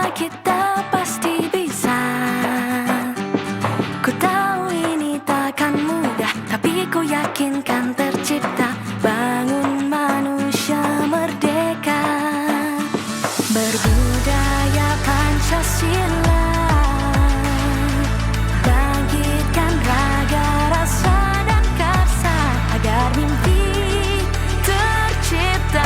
kita pasti bisa. Ku tahu ini takkan mudah, tapi ku yakin kan tercipta. Bangun manusia merdeka, berbudaya Pancasila. Bangkitkan raga, rasa dan karsa agar mimpi tercipta.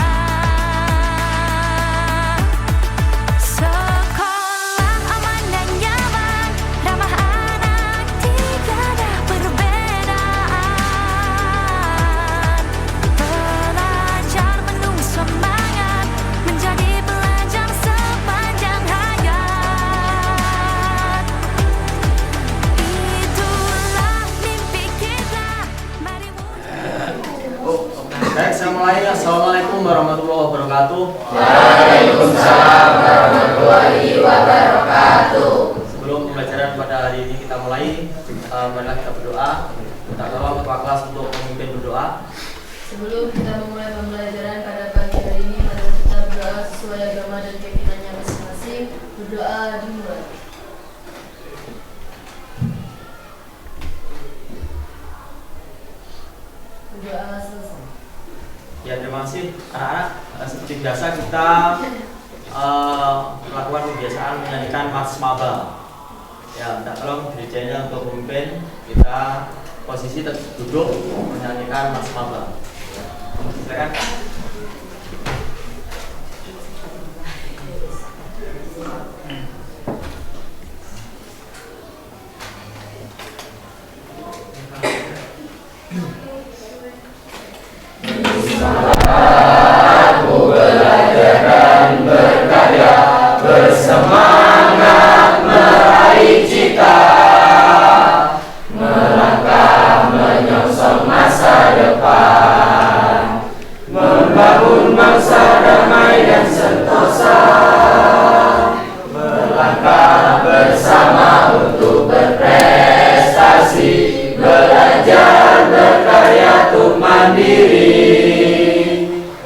Sekolah aman dan nyaman, ramah anak, tiada perbedaan. Pelajar penuh semangat, menjadi pelajar sepanjang hayat. Itulah mimpi kita, mari Baik, saya mulai. Assalamualaikum warahmatullahi wabarakatuh. Waalaikumsalam warahmatullahi wabarakatuh. Sebelum pembelajaran pada hari ini kita mulai, marilah kita berdoa. Minta tolong ketua kelas untuk memimpin berdoa. Sebelum kita memulai pembelajaran pada pagi hari ini, mari kita berdoa sesuai agama dan keyakinannya masing-masing. Berdoa dimulai. Berdoa selesai. Ya, terima kasih anak-anak. Seperti biasa kita melakukan kebiasaan menyanyikan Mars Maba. Ya, minta tolong dirjanya untuk memimpin. Kita posisi duduk menyanyikan Mars Maba. Silakan. Bersemangat meraih cita, melangkah menyongsong masa depan, membangun bangsa damai dan sentosa, melangkah bersama untuk berprestasi, belajar berkarya untuk mandiri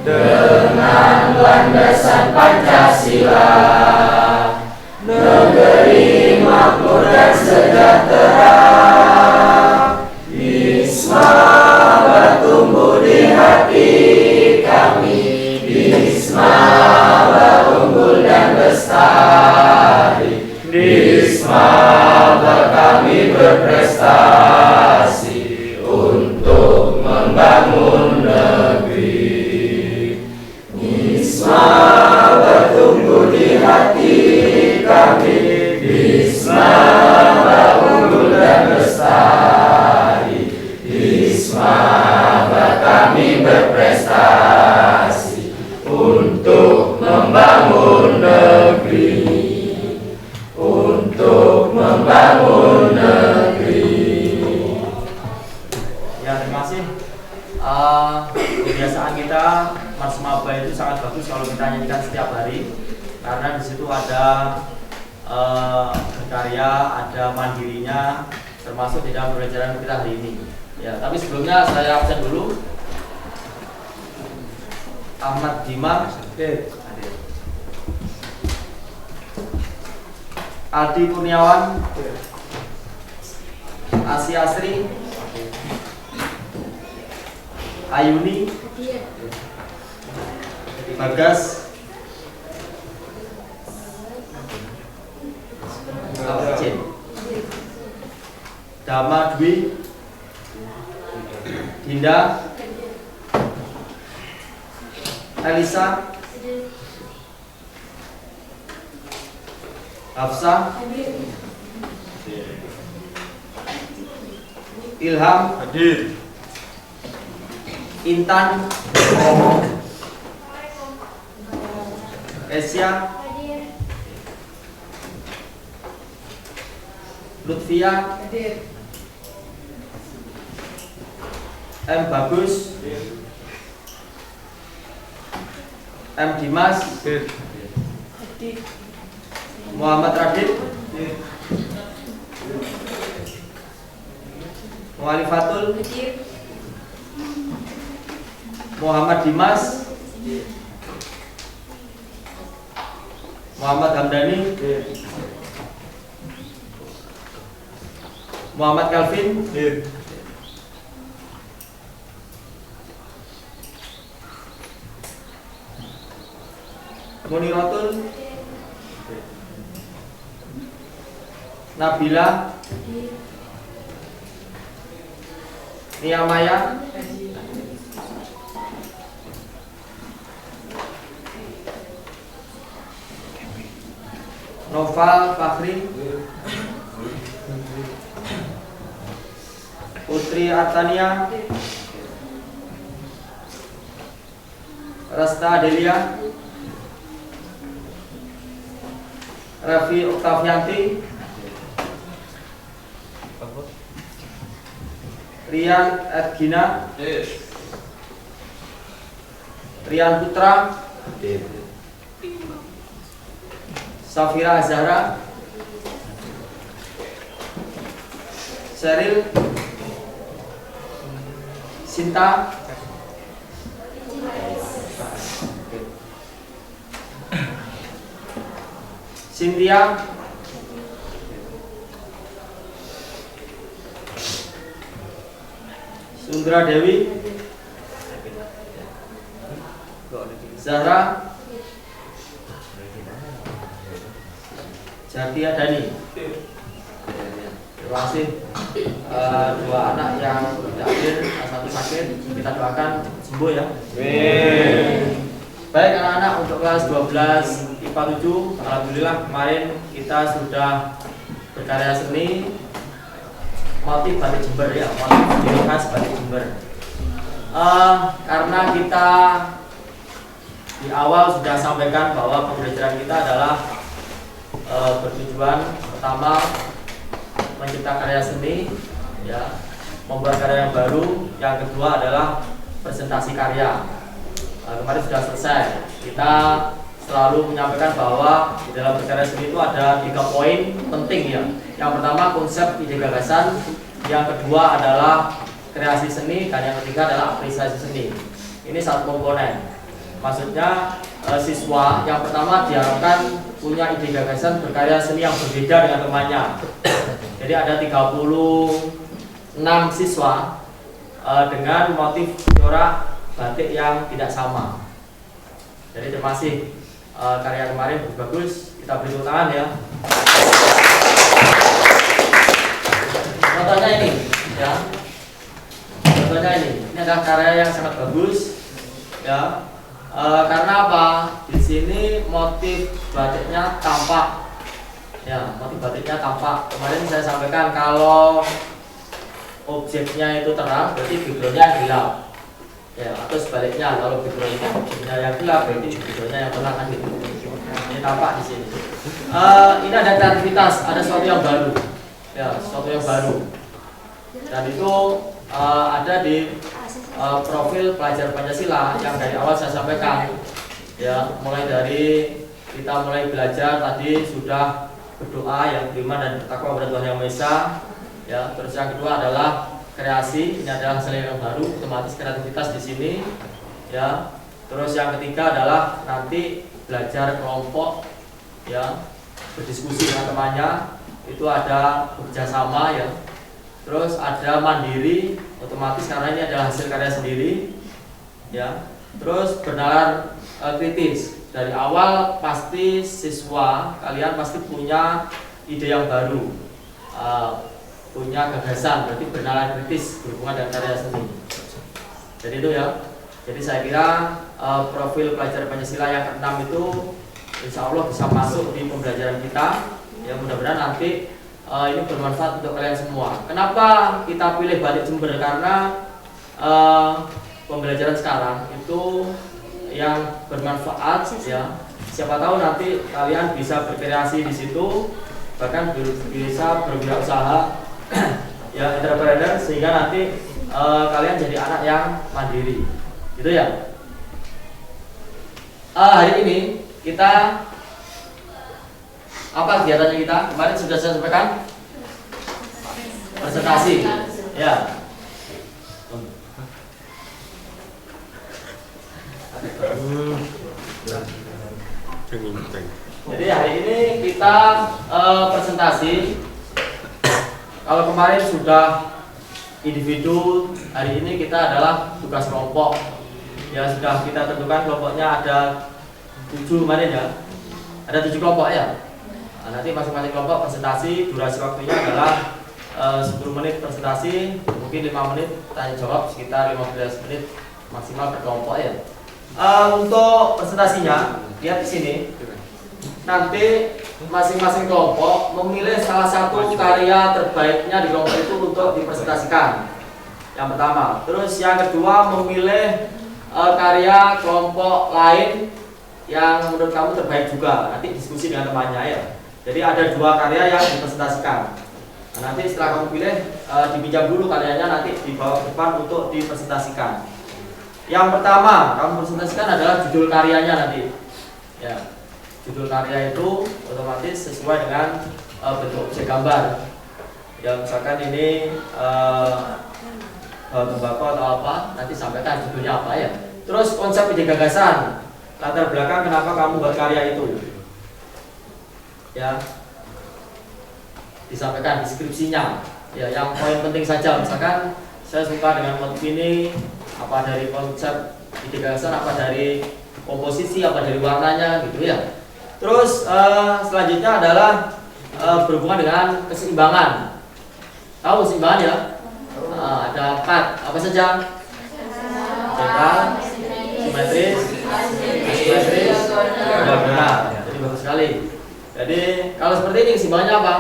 dengan landasan Pancasila. Negeri makmur dan sejahtera, Bisma bertumbuh di hati kami, Bisma unggul dan lestari, Bisma kami berprestasi untuk membangun negeri. Bisma bertumbuh di hati kami, Bisma unggul dan lestari, Bisma kami berprestasi untuk membangun negeri, untuk membangun negeri. Ya, terima kasih. Kebiasaan kita Mars Maba itu sangat bagus kalau kita nyanyikan setiap hari, karena di situ ada berkarya, ada mandirinya, termasuk di dalam pembelajaran kita hari ini. Ya, tapi sebelumnya saya absen dulu. Ahmad Dima, Aldi Kurniawan, Asia Asri, Ayuni, Bagas, Abcin, Dama Dwi, Dinda, Elisa, Hafsah, Ilham, Intan, Esya, Lutfia, M. Bagus, M. Dimas, Muhammad Radit, Mualifatul, Muhammad Dimas, Muhammad Hamdani. Muhammad Calvin. Muniratul. Nabila. Nia Maya. Noval Fakhri. Putri Artania. Rasta Delia. Raffi Oktavianti. Rian Edgina. Rian Putra. Safira Zahra. Sheryl. Sinta. Cynthia. Sundra Dewi. Zahra. Jatia Dani. Terima kasih. Dua anak yang tidak hadir, satu sakit, kita doakan sembuh ya. Baik anak-anak, untuk kelas 12 IPA 7, alhamdulillah kemarin kita sudah berkarya seni motif batik Jember ya, motif khas batik Jember. Karena kita di awal sudah sampaikan bahwa pembelajaran kita adalah bertujuan pertama mencipta karya seni, ya, membuat karya yang baru. Yang kedua adalah presentasi karya. Kemarin sudah selesai. Kita selalu menyampaikan bahwa di dalam berkarya seni itu ada 3 poin penting ya. Yang pertama konsep ide gagasan, yang kedua adalah kreasi seni, dan yang ketiga adalah apresiasi seni. Ini satu komponen. Maksudnya siswa yang pertama diharapkan punya ide gagasan berkarya seni yang berbeda dengan temannya. Jadi ada 36 siswa dengan motif corak batik yang tidak sama. Jadi terima kasih, karya kemarin bagus, kita beri tepuk tangan ya. Contohnya ini ya. Contohnya ini adalah karya yang sangat bagus ya. Karena apa? Di sini motif batiknya tampak. Ya, motif batiknya tampak. Kemarin saya sampaikan kalau objeknya itu terang, berarti backgroundnya gelap. Ya, atau sebaliknya, kalau backgroundnya objeknya yang gelap, berarti backgroundnya yang terang kan gitu. Ini tampak di sini. Ini ada kreativitas, ada sesuatu yang baru. Ya, sesuatu yang baru. Dan itu ada di profil pelajar Pancasila yang dari awal saya sampaikan. Ya, mulai dari kita mulai belajar tadi sudah berdoa yang beriman dan bertakwa kepada Tuhan Yang Maha Esa. Ya, terus yang kedua adalah kreasi, ini adalah hasil yang baru, otomatis kreativitas di sini. Ya, terus yang ketiga adalah nanti belajar kelompok, ya, berdiskusi dengan temannya, itu ada bekerjasama ya. Terus ada mandiri, otomatis karena ini adalah hasil karya sendiri, ya. Terus bernalar kritis. Dari awal pasti siswa kalian pasti punya ide yang baru, punya gagasan, berarti bernalar kritis berhubungan dengan karya seni. Jadi itu ya. Jadi saya kira profil pelajar Pancasila yang ke-6 itu insya Allah bisa masuk di pembelajaran kita. Ya, mudah-mudahan nanti ini bermanfaat untuk kalian semua. Kenapa kita pilih batik Jember? Karena pembelajaran sekarang itu yang bermanfaat ya. Siapa tahu nanti kalian bisa berkreasi di situ, bahkan bisa berwirausaha ya, entrepreneur, sehingga nanti kalian jadi anak yang mandiri. Gitu ya. Hari ini kita apa kegiatannya kita? Kemarin sudah saya sampaikan presentasi. Ya. Jadi hari ini kita presentasi. Kalau kemarin sudah individu, hari ini kita adalah tugas kelompok. Ya sudah kita tentukan kelompoknya ada 7 kemarin ya. Ada 7 kelompok ya. Nah, nanti masing-masing kelompok presentasi, durasi waktunya adalah 10 menit presentasi, mungkin 5 menit tanya jawab, sekitar 15 menit maksimal per kelompok ya. Untuk presentasinya, lihat di sini. Nanti masing-masing kelompok memilih salah satu karya terbaiknya di kelompok itu untuk dipresentasikan. Yang pertama. Terus yang kedua memilih karya kelompok lain yang menurut kamu terbaik juga. Nanti diskusi dengan temannya ya. Jadi ada 2 karya yang dipresentasikan. Nah, nanti setelah kamu pilih dipinjam dulu karyanya, nanti dibawa ke depan untuk dipresentasikan. Yang pertama kamu presentasikan adalah judul karyanya nanti. Ya. Judul karya itu otomatis sesuai dengan bentuk objek gambar. Ya misalkan ini tembakau atau apa, nanti sampaikan judulnya apa ya. Terus konsep ide gagasan, latar belakang kenapa kamu buat karya itu. Ya. Disampaikan deskripsinya. Ya, yang poin penting saja. Misalkan saya suka dengan motif ini, apa dari konsep ide gagasan, apa dari komposisi, apa dari warnanya gitu ya. Terus selanjutnya adalah berhubungan dengan keseimbangan. Tahu keseimbangan ya? Ada 4, apa saja? Sentral, simetris, asimetris, benar. Jadi bagus sekali. Jadi kalau seperti ini keseimbangannya apa?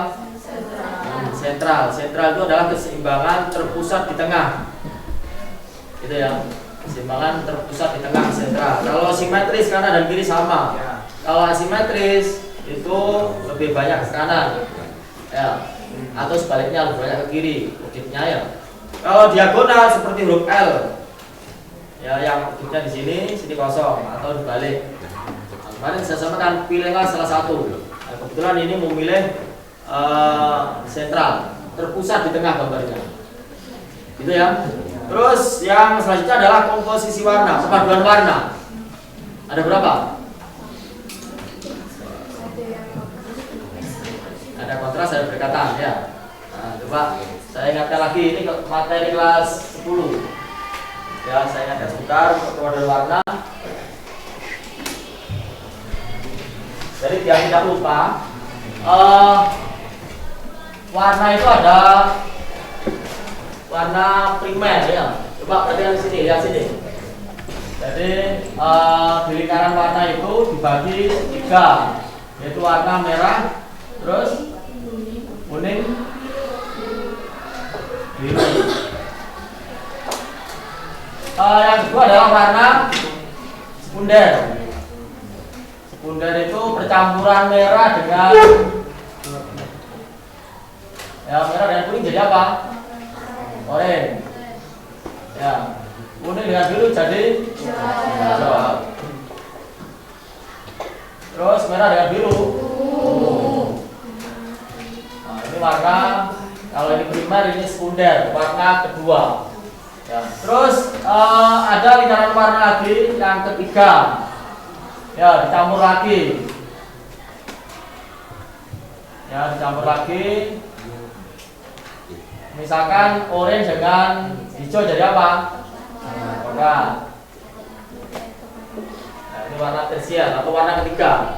Sentral. Sentral itu adalah keseimbangan terpusat di tengah. Gitu ya. Keseimbangan terpusat di tengah, sentral. Kalau simetris kanan dan kiri sama. Kalau asimetris itu lebih banyak ke kanan, ya, atau sebaliknya lebih banyak ke kiri, objeknya ya. Kalau diagonal seperti huruf L, ya, yang objeknya di sini kosong, atau dibalik. Nah, kemarin saya sampaikan pilihlah salah satu. Nah, kebetulan ini memilih sentral, terpusat di tengah gambarnya, gitu ya. Terus yang selanjutnya adalah komposisi warna, perpaduan warna. Ada berapa? Ada kontras, ada berdekatan ya. Nah, coba saya ingatkan lagi, ini materi kelas 10. Ya, saya ingatkan sebentar untuk perpaduan warna. Jadi biar tidak lupa, warna itu ada warna primer ya. Coba perhatikan di sini, lihat sini. Jadi di lingkaran warna itu dibagi 3, yaitu warna merah, terus kuning, biru. Yang kedua adalah warna sekunder. Sekunder itu percampuran merah dengan merah dan kuning jadi apa? Oranye. Ya, kuning dengan biru jadi hijau. Terus merah dengan biru. Nah, ini warna, kalau ini primer, ini sekunder, warna kedua. Ya. Terus ada lingkaran warna lagi yang ketiga. Ya, dicampur lagi. Ya, dicampur lagi. Misalkan orange dengan hijau jadi apa? Coklat. Nah, ini warna tersier atau warna ketiga.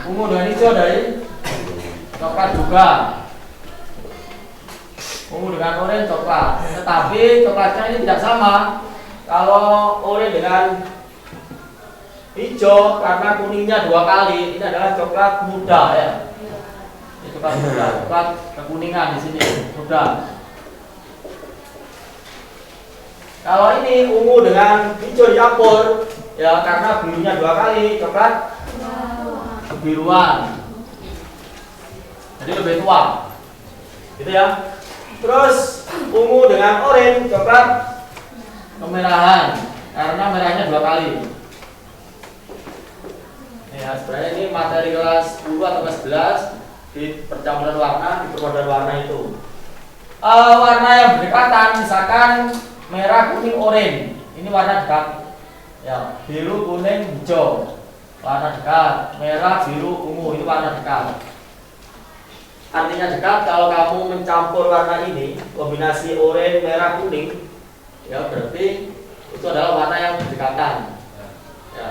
Ungu dengan hijau dari coklat juga. Ungu dengan orange coklat. Tetapi coklatnya ini tidak sama. Kalau orange dengan hijau karena kuningnya 2 kali, ini adalah coklat muda ya. Ini coklat muda, coklat kekuningan di sini muda. Kalau ini ungu dengan hijau dicampur, ya karena birunya 2 kali, coklat kebiruan. Jadi lebih tua, gitu ya. Terus ungu dengan oranye, coklat kemerahan, karena merahnya 2 kali. Ya, sebenarnya ini materi kelas 10 atau kelas 11 di percampuran warna, di perpaduan warna itu. Warna yang berdekatan, misalkan merah, kuning, oranye. Ini warna dekat. Ya, biru, kuning, hijau. warna dekat. Merah, biru, ungu itu warna dekat. Artinya dekat kalau kamu mencampur warna ini, kombinasi oranye, merah, kuning, ya berarti itu adalah warna yang berdekatan. Ya.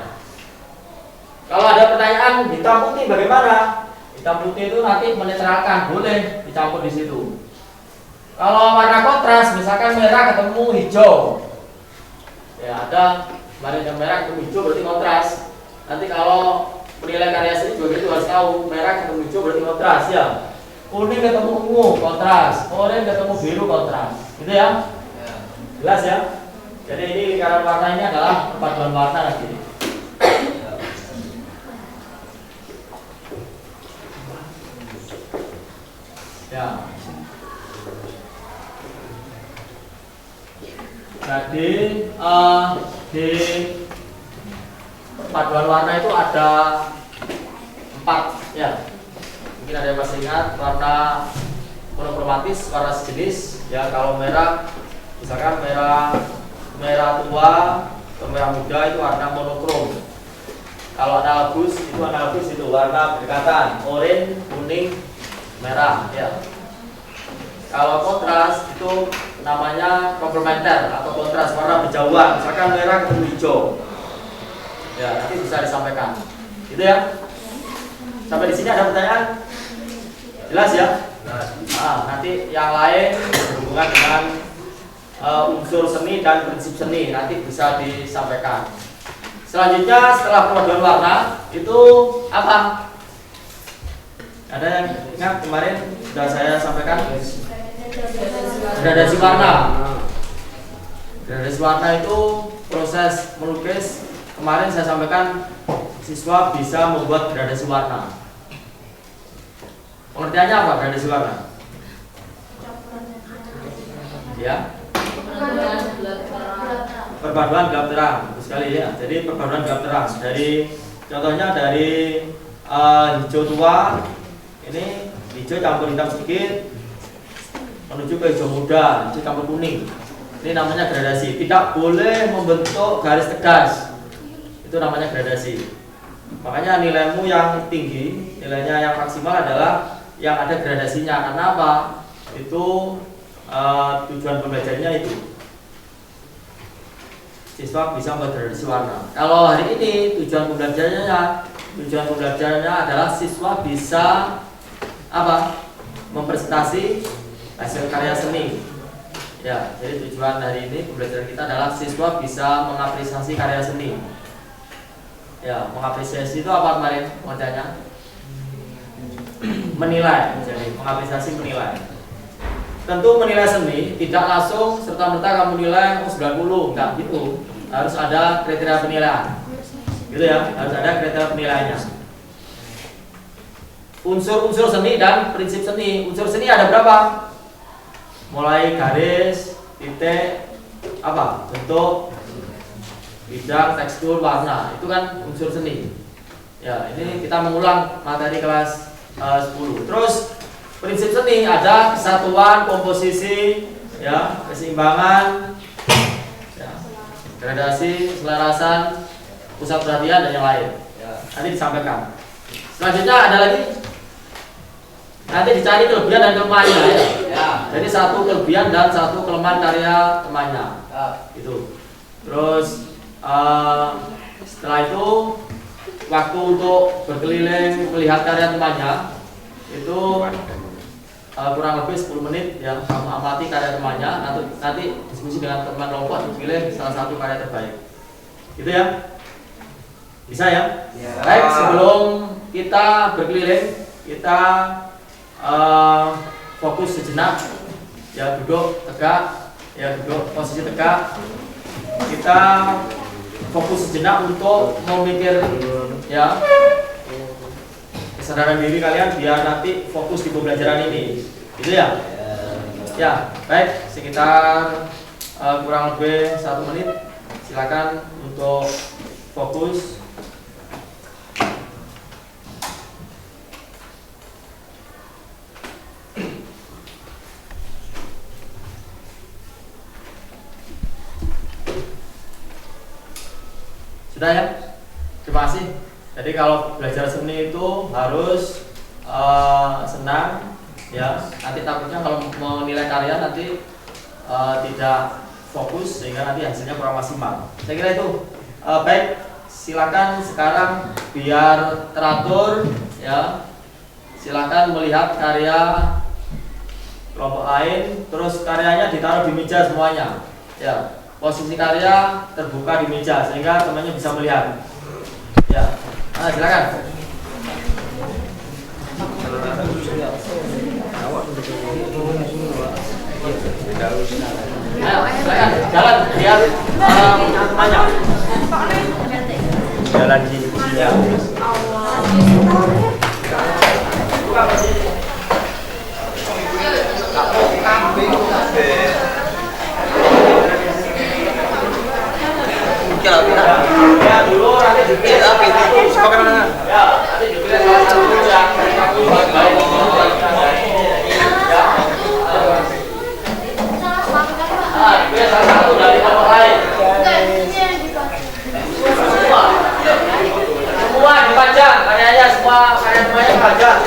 Kalau ada pertanyaan hitam putih bagaimana? Hitam putih itu nanti menetralkan, boleh dicampur di situ. Kalau warna kontras, misalkan merah ketemu hijau, ya ada kemarin yang merah ketemu hijau berarti kontras. Nanti kalau menilai karya seni juga itu harus tahu merah ketemu hijau berarti kontras ya. Kuning ketemu ungu kontras, oranye ketemu biru kontras, gitu ya? Jelas ya? Jadi ini lingkaran warna ini adalah perpaduan warna nanti. Ya. Jadi di perpaduan warna itu ada 4 ya. Mungkin ada yang masih ingat warna monokromatis, warna sejenis ya. Kalau merah misalkan merah tua atau merah muda itu warna monokrom. Kalau analogous itu warna berdekatan, oranye, kuning, merah ya. Kalau kontras itu namanya komplementer atau kontras, warna berjauhan. Misalkan merah ketemu hijau. Ya, nanti bisa disampaikan. Gitu ya. Sampai di sini ada pertanyaan? Jelas ya? Nah, nanti yang lain berhubungan dengan unsur seni dan prinsip seni nanti bisa disampaikan. Selanjutnya setelah perpaduan warna itu apa? Ada yang ingat kemarin sudah saya sampaikan? Gradasi warna. Gradasi warna itu proses melukis. Kemarin saya sampaikan siswa bisa membuat gradasi warna. Pengertiannya apa gradasi warna? Ya. Perpaduan gelap terang, bagus sekali ya. Jadi perpaduan gelap terang contohnya dari hijau tua, ini hijau campur hitam sedikit menuju ke hijau muda, hijau campur kuning. Ini namanya gradasi. Tidak boleh membentuk garis tegas. Itu namanya gradasi. Makanya nilaimu yang tinggi, nilainya yang maksimal adalah yang ada gradasinya. Karena apa? Itu tujuan pembelajarannya itu. Siswa bisa membuat gradasi warna. Kalau hari ini tujuan pembelajarannya adalah siswa bisa apa? Mempresentasi hasil karya seni. Ya, jadi tujuan hari ini pembelajaran kita adalah siswa bisa mengapresiasi karya seni. Ya, mengapresiasi itu apa kemarin pengertiannya? Menilai, jadi mengapresiasi menilai. Tentu menilai seni tidak langsung serta-merta kamu nilai 90, enggak gitu. Harus ada kriteria penilaian. Gitu ya, harus ada kriteria penilaiannya. Unsur-unsur seni dan prinsip seni. Unsur seni ada berapa? Mulai garis, titik, apa? Bentuk, bidang, tekstur, warna. Itu kan unsur seni. Ya, ini kita mengulang materi kelas 10. Terus prinsip seni ada kesatuan, komposisi, ya, keseimbangan, ya, gradasi, selarasan, pusat perhatian dan yang lain. Ya, nanti disampaikan. Selanjutnya ada lagi. Nanti dicari kelebihan dan kelemahannya ya. Ya. Jadi satu kelebihan dan satu kelemahan karya temannya. Ya. Itu. Terus setelah itu waktu untuk berkeliling melihat karya temannya itu kurang lebih 10 menit ya, kamu amati karya temannya, nanti diskusi dengan teman kelompok pilih salah satu karya terbaik. Gitu ya? Bisa ya? Ya. Baik, sebelum kita berkeliling, kita fokus sejenak. Ya, duduk tegak, ya duduk posisi tegak. Kita fokus sejenak untuk memikir ya kesadaran diri kalian biar nanti fokus di pembelajaran ini, gitu ya? Ya, baik, sekitar kurang lebih 1 menit. Silakan untuk fokus. Sudah ya? Terima kasih. Jadi kalau belajar seni itu harus senang, ya. Nanti takutnya kalau mau nilai karya nanti tidak fokus sehingga nanti hasilnya kurang maksimal. Saya kira itu. Baik, silakan sekarang biar teratur, ya. Silakan melihat karya kelompok lain, terus karyanya ditaruh di meja semuanya, ya. Posisi karya terbuka di meja sehingga temannya bisa melihat, ya. Silakan. Ayo, silakan jalan lihat temannya. Jalan di ya. Ya dulu nanti dipilih satu ya, nanti dipilih salah satu yang kamu baik dipilih salah satu dari kelompok lain. Semua dipajang karyanya, semua karya semuanya dipajang.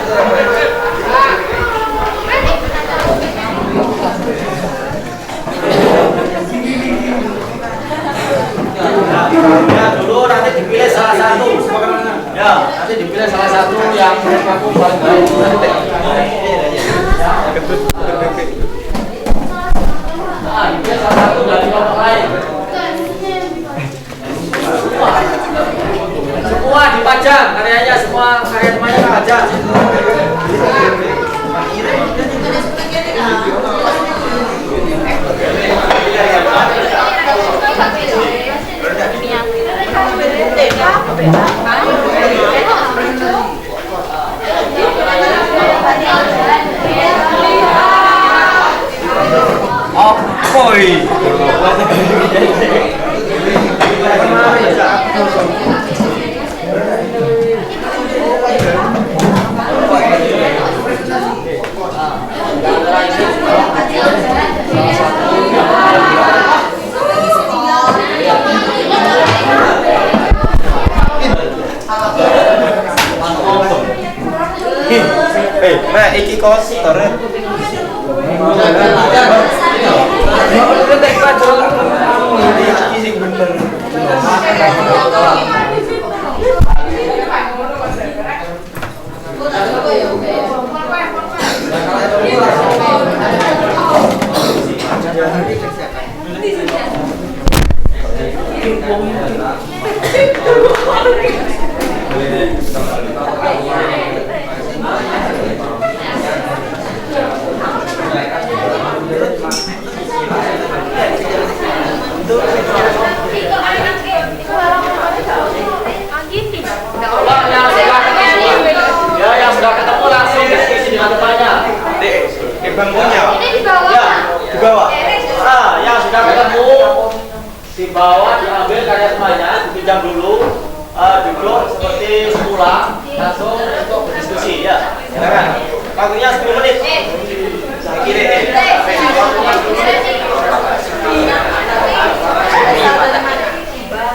Ya dulu nanti dipilih salah satu. Ya, nanti dipilih salah satu yang kamu paling baik. Dipilih salah satu dari kelompok lain. Semua dipajang karyanya, semua karya semuanya dipajang. Opoi. Nah, iki kotor. Yang sudah ketemu langsung diskusi dengan temannya. Di bangkunya. Ini di bawah. Ya, Di bawah. yang sudah ketemu di bawah diambil karya temannya, dipinjam dulu, duduk seperti semula, langsung untuk berdiskusi, ya. Silakan. Waktunya 10 menit. Kiri.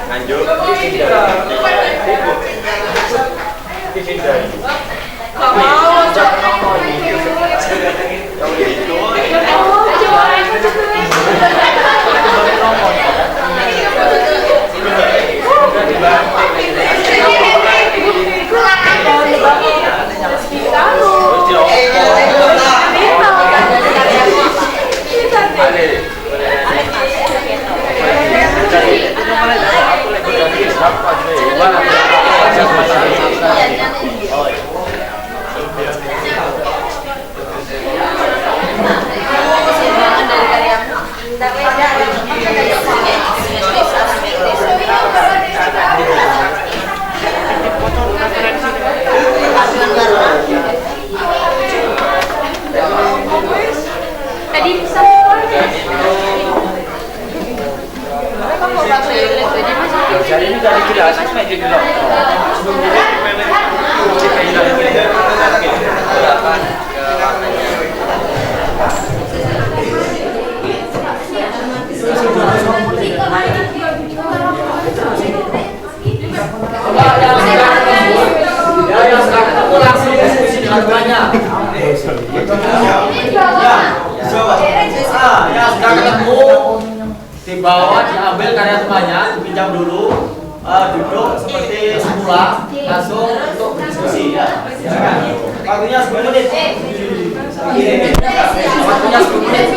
Lanjut. Jadi ini dari jelas, saya jadi dulu. Coba yang karya temannya dipinjam dulu, duduk seperti semula, langsung untuk berdiskusi ya. Waktunya 10 menit. Waktunya 10 menit.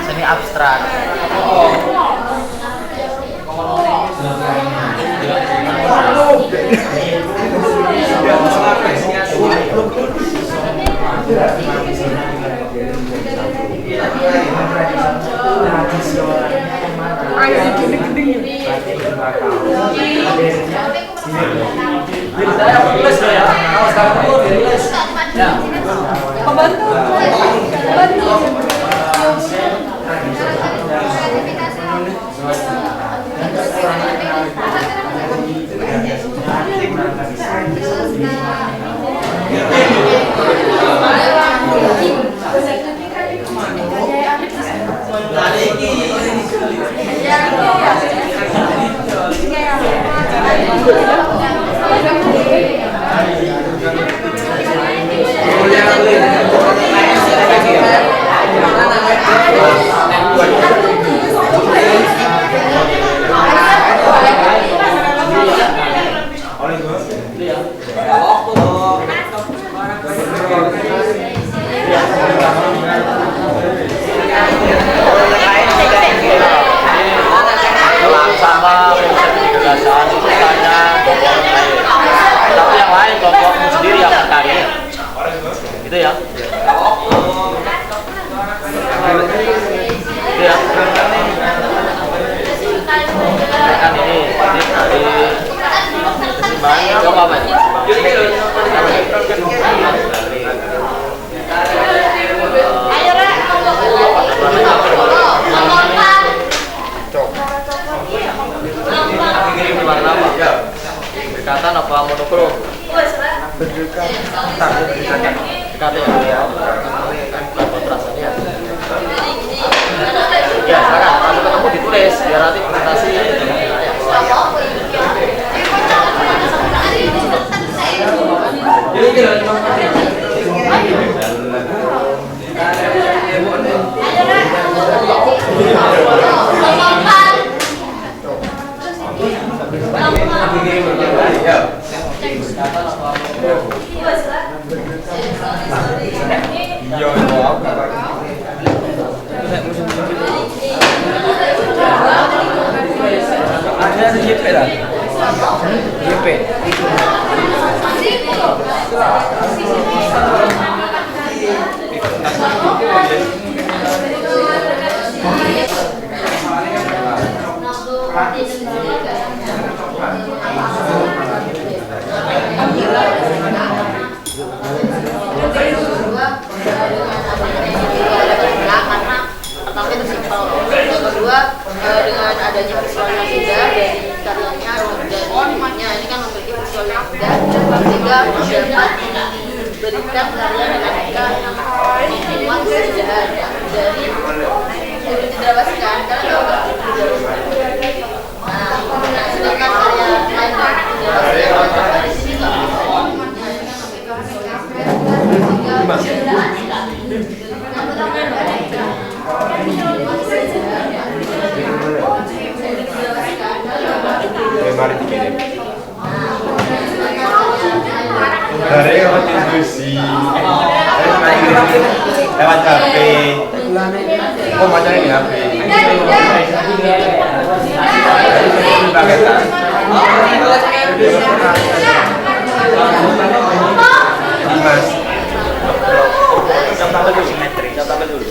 Seni abstrak. Sama gagasan itu tanya tapi yang lain kelompokmu sendiri yang berkarya gitu ya gitu ya kan ini dari coba apa ini warna apa? Berkatan apa Ya, silakan. Kalau ketemu ditulis biar nanti presentasi. Dengan adanya visualnya sudah dari karyanya dan ini kan memiliki visualnya sudah sehingga dapat berikan karya dinamika yang membuat tidak ada dari dijelaskan karena sedangkan karya lain dijelaskan di sini Hari lewat diskusi, lewat HP. Oh macam ini HP. Mas. Jam tambah dulu simetri, jam tambah dulu.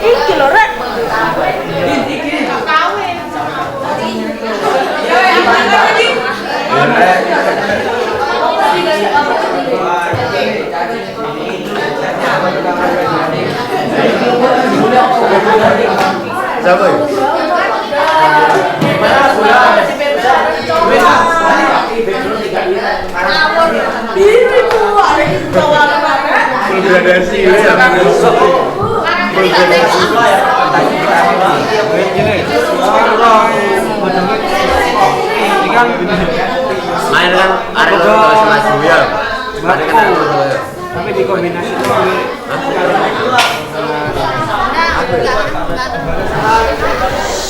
Iki lho rek. Siapa ya? Gradasi ini kan main kan ada mas ya. Tapi dikombinasi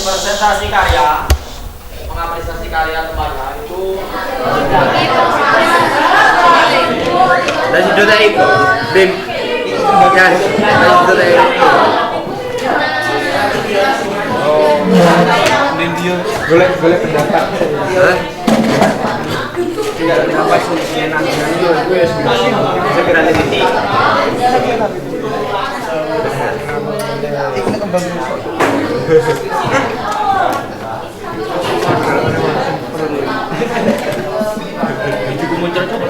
Presentasi karya, mengapresiasi karya temannya itu dari sudah itu dim kan sudah itu dim dia boleh pendapat tidak ada apa solusinya nanti gue segera titik ini kembang cukup muncul coba.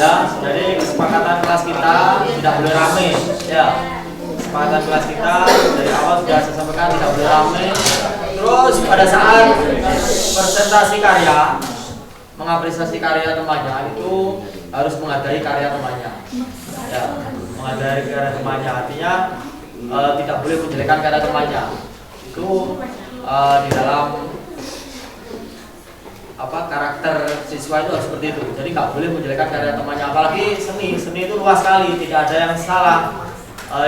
Ya, jadi kesepakatan kelas kita tidak boleh rame. Ya, kesepakatan kelas kita dari awal sudah saya sampaikan tidak boleh rame. Terus pada saat presentasi karya, mengapresiasi karya temannya itu harus menghargai karya temannya. Ya, menghargai karya temannya artinya tidak boleh menjelekkan karya temannya. Itu di dalam karakter siswa itu harus seperti itu. Jadi nggak boleh menjelekkan karya temannya. Apalagi seni itu luas sekali, tidak ada yang salah,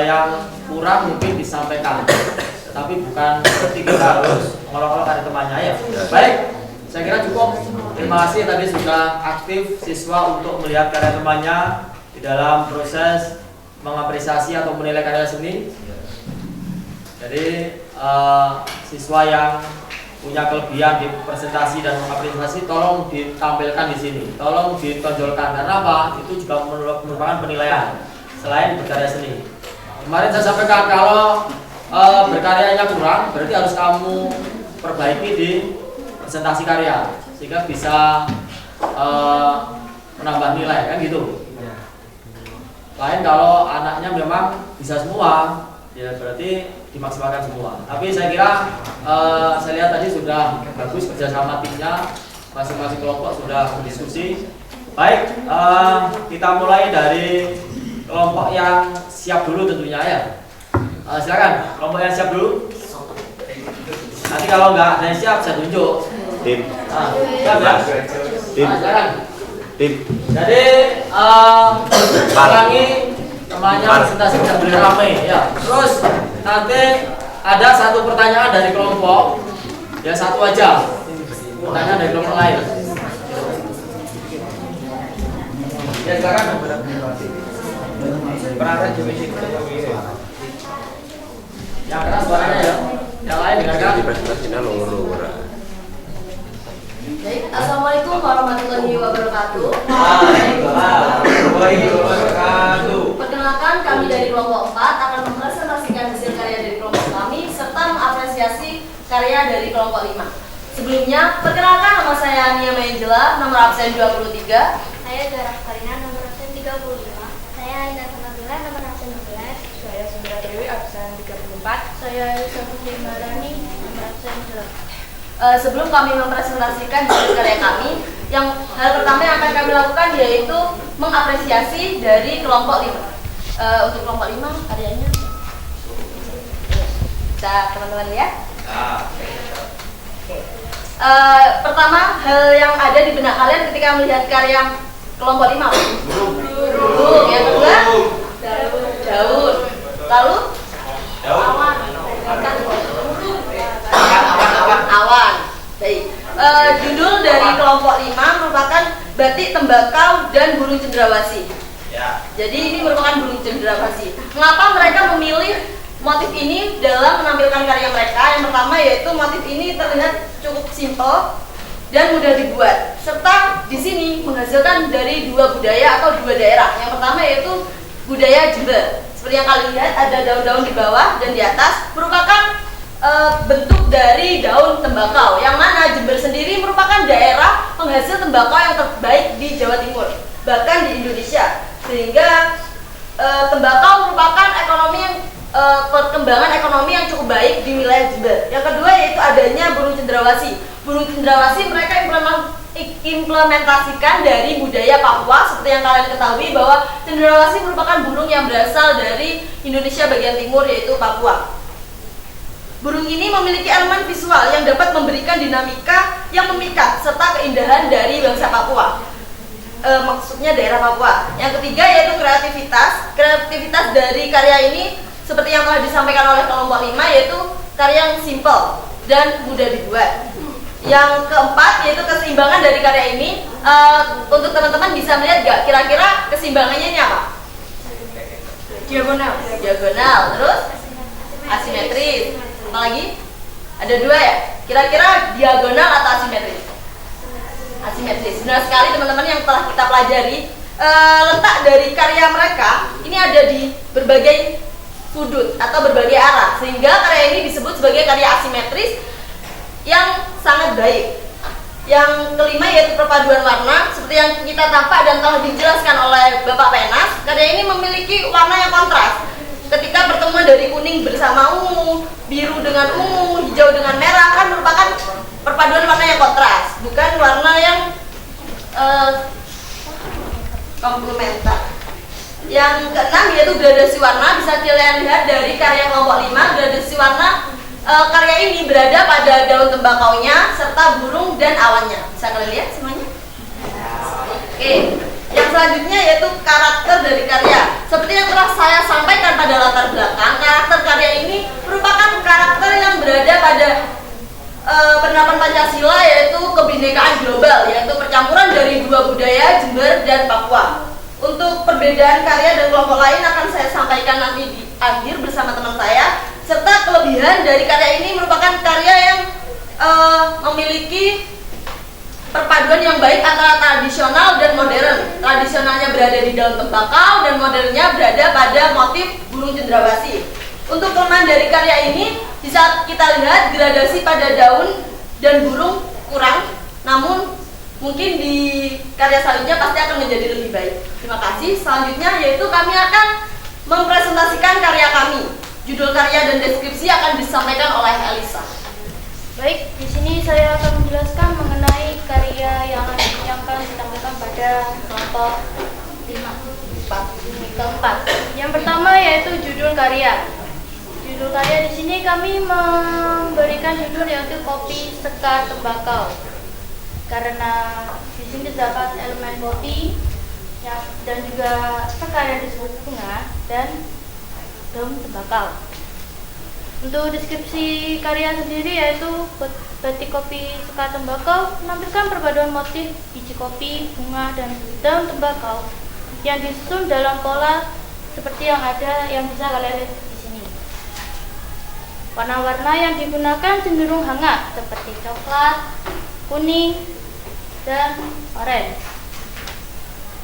yang kurang mungkin disampaikan. Tapi bukan berarti kita harus ngolok-ngolok karya temannya ya. Baik, saya kira cukup. Terima kasih tadi sudah aktif siswa untuk melihat karya temannya di dalam proses mengapresiasi atau menilai karya seni. Jadi siswa yang punya kelebihan di presentasi dan mengapresiasi, tolong ditampilkan di sini, tolong ditonjolkan. Karena apa? Itu juga merupakan penilaian selain berkarya seni. Kemarin saya sampaikan kalau berkaryanya kurang, berarti harus kamu perbaiki di presentasi karya sehingga bisa menambah nilai, kan gitu. Lain kalau anaknya memang bisa semua, ya berarti dimaksimalkan semua. Tapi saya kira saya lihat tadi sudah bagus kerjasama timnya, masing-masing kelompok sudah berdiskusi. Baik, kita mulai dari kelompok yang siap dulu tentunya ya. Silakan kelompok yang siap dulu. Nanti kalau nggak ada yang siap saya tunjuk. Tim. Siap ya. Tim. Silakan. Tim. Jadi ulangi namanya presentasi tidak boleh ramai ya. Terus nanti ada satu pertanyaan dari kelompok, ya satu aja. Pertanyaan dari kelompok lain. Ya silakan. Yang keras suaranya ya. Yang lain dengarkan. Presentasinya loro. Baik, assalamualaikum warahmatullahi wabarakatuh. Perkenalkan, kami dari kelompok 4 akan mempresentasikan hasil karya dari kelompok kami serta mengapresiasi karya dari kelompok 5. Sebelumnya, perkenalkan, nama saya Nia Angela, nomor absen 23. Saya Zara Karina, nomor absen 35. Saya Aina Sanabila, nomor absen 12. Saya Sundara Dewi, absen 34. Saya Yusuf Marani, nomor absen 8. Sebelum kami mempresentasikan hasil karya kami, yang hal pertama yang akan kami lakukan yaitu mengapresiasi dari kelompok 5. Untuk kelompok 5 karyanya bisa teman-teman lihat. Pertama, hal yang ada di benak kalian ketika melihat karya kelompok 5. Burung. Yang kedua, daun. Lalu awan. Baik. Judul dari kelompok 5 merupakan Batik Tembakau dan Burung Cendrawasih. Ya. Jadi ini merupakan burung cendrawasih. Mengapa mereka memilih motif ini dalam menampilkan karya mereka? Yang pertama yaitu motif ini terlihat cukup simpel dan mudah dibuat, serta di sini menghasilkan dari dua budaya atau dua daerah. Yang pertama yaitu budaya Jember. Seperti yang kalian lihat ada daun-daun di bawah dan di atas, merupakan bentuk dari daun tembakau. Yang mana Jember sendiri merupakan daerah penghasil tembakau yang terbaik di Jawa Timur, bahkan di Indonesia. Sehingga tembakau merupakan perkembangan ekonomi yang cukup baik di wilayah Jember. Yang kedua yaitu adanya burung cendrawasih. Burung cendrawasih mereka implementasikan dari budaya Papua. Seperti yang kalian ketahui bahwa cendrawasih merupakan burung yang berasal dari Indonesia bagian timur yaitu Papua. Burung ini memiliki elemen visual yang dapat memberikan dinamika yang memikat serta keindahan dari bangsa Papua. Maksudnya daerah Papua. Yang ketiga yaitu kreativitas. Kreativitas dari karya ini seperti yang telah disampaikan oleh kelompok 5 yaitu karya yang simple dan mudah dibuat. Yang keempat yaitu keseimbangan dari karya ini. Untuk teman-teman bisa melihat gak kira-kira keseimbangannya ini apa? Diagonal. Diagonal. Terus asimetris. Apalagi? Ada dua ya? Kira-kira diagonal atau asimetris? Asimetris. Benar sekali teman-teman yang telah kita pelajari. Letak dari karya mereka ini ada di berbagai sudut atau berbagai arah, sehingga karya ini disebut sebagai karya asimetris yang sangat baik. Yang kelima yaitu perpaduan warna. Seperti yang kita tampak dan telah dijelaskan oleh Bapak Penas, karya ini memiliki warna yang kontras. Ketika pertemuan dari kuning bersama ungu, biru dengan ungu, hijau dengan merah kan merupakan perpaduan warna yang kontras, bukan warna yang komplementer. Yang keenam yaitu gradasi warna. Bisa kalian lihat dari karya kelompok 5, gradasi warna karya ini berada pada daun tembakaunya serta burung dan awannya. Bisa kalian lihat semuanya? Oke. Yang selanjutnya yaitu karakter dari karya. Seperti yang telah saya sampaikan pada latar belakang, karakter karya ini merupakan karakter yang berada pada penerapan Pancasila, yaitu kebinekaan global, yaitu percampuran dari dua budaya Jember dan Papua. Untuk perbedaan karya dan kelompok lain akan saya sampaikan nanti di akhir bersama teman saya. Serta kelebihan dari karya ini merupakan karya yang memiliki perpaduan yang baik antara tradisional dan modern. Tradisionalnya berada di daun tembakau dan modernnya berada pada motif burung cendrawasih. Untuk kelemahan dari karya ini, di saat kita lihat gradasi pada daun dan burung kurang, namun mungkin di karya selanjutnya pasti akan menjadi lebih baik. Terima kasih. Selanjutnya yaitu kami akan mempresentasikan karya kami. Judul karya dan deskripsi akan disampaikan oleh Elisa. Baik, di sini saya akan menjelaskan mengenai karya yang akan ditampilkan pada kelompok 5 keempat. Yang pertama yaitu judul karya. Judul karya di sini kami memberikan judul yaitu Kopi Sekar Tembakau. Karena di sini terdapat elemen kopi dan juga sekar yang disebut bunga dan daun tembakau. Untuk deskripsi karya sendiri yaitu batik kopi sekar tembakau menampilkan perpaduan motif biji kopi, bunga, dan daun tembakau yang disusun dalam pola seperti yang bisa kalian lihat di sini. Warna-warna yang digunakan cenderung hangat seperti coklat, kuning, dan oranye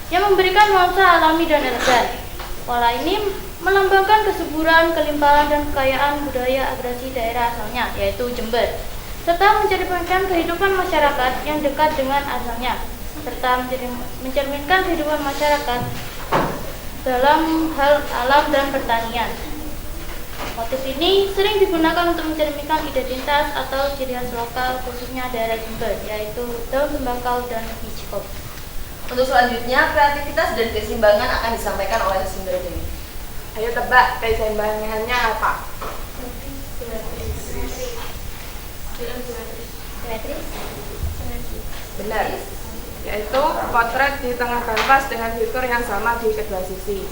yang memberikan nuansa alami dan elegan. Pola ini melambangkan kesuburan, kelimpahan, dan kekayaan budaya agresi daerah asalnya, yaitu Jember, serta mencerminkan kehidupan masyarakat yang dekat dengan asalnya, serta mencerminkan kehidupan masyarakat dalam hal alam dan pertanian. Motif ini sering digunakan untuk mencerminkan identitas atau ciri khas lokal khususnya daerah Jember, yaitu daun tembakau dan biji kopi. Untuk selanjutnya, kreativitas dan keseimbangan akan disampaikan oleh Sindra Dewi. Ayo tebak, keseimbangannya apa? Benar. Yaitu potret di tengah kanvas dengan fitur yang sama di kedua sisi.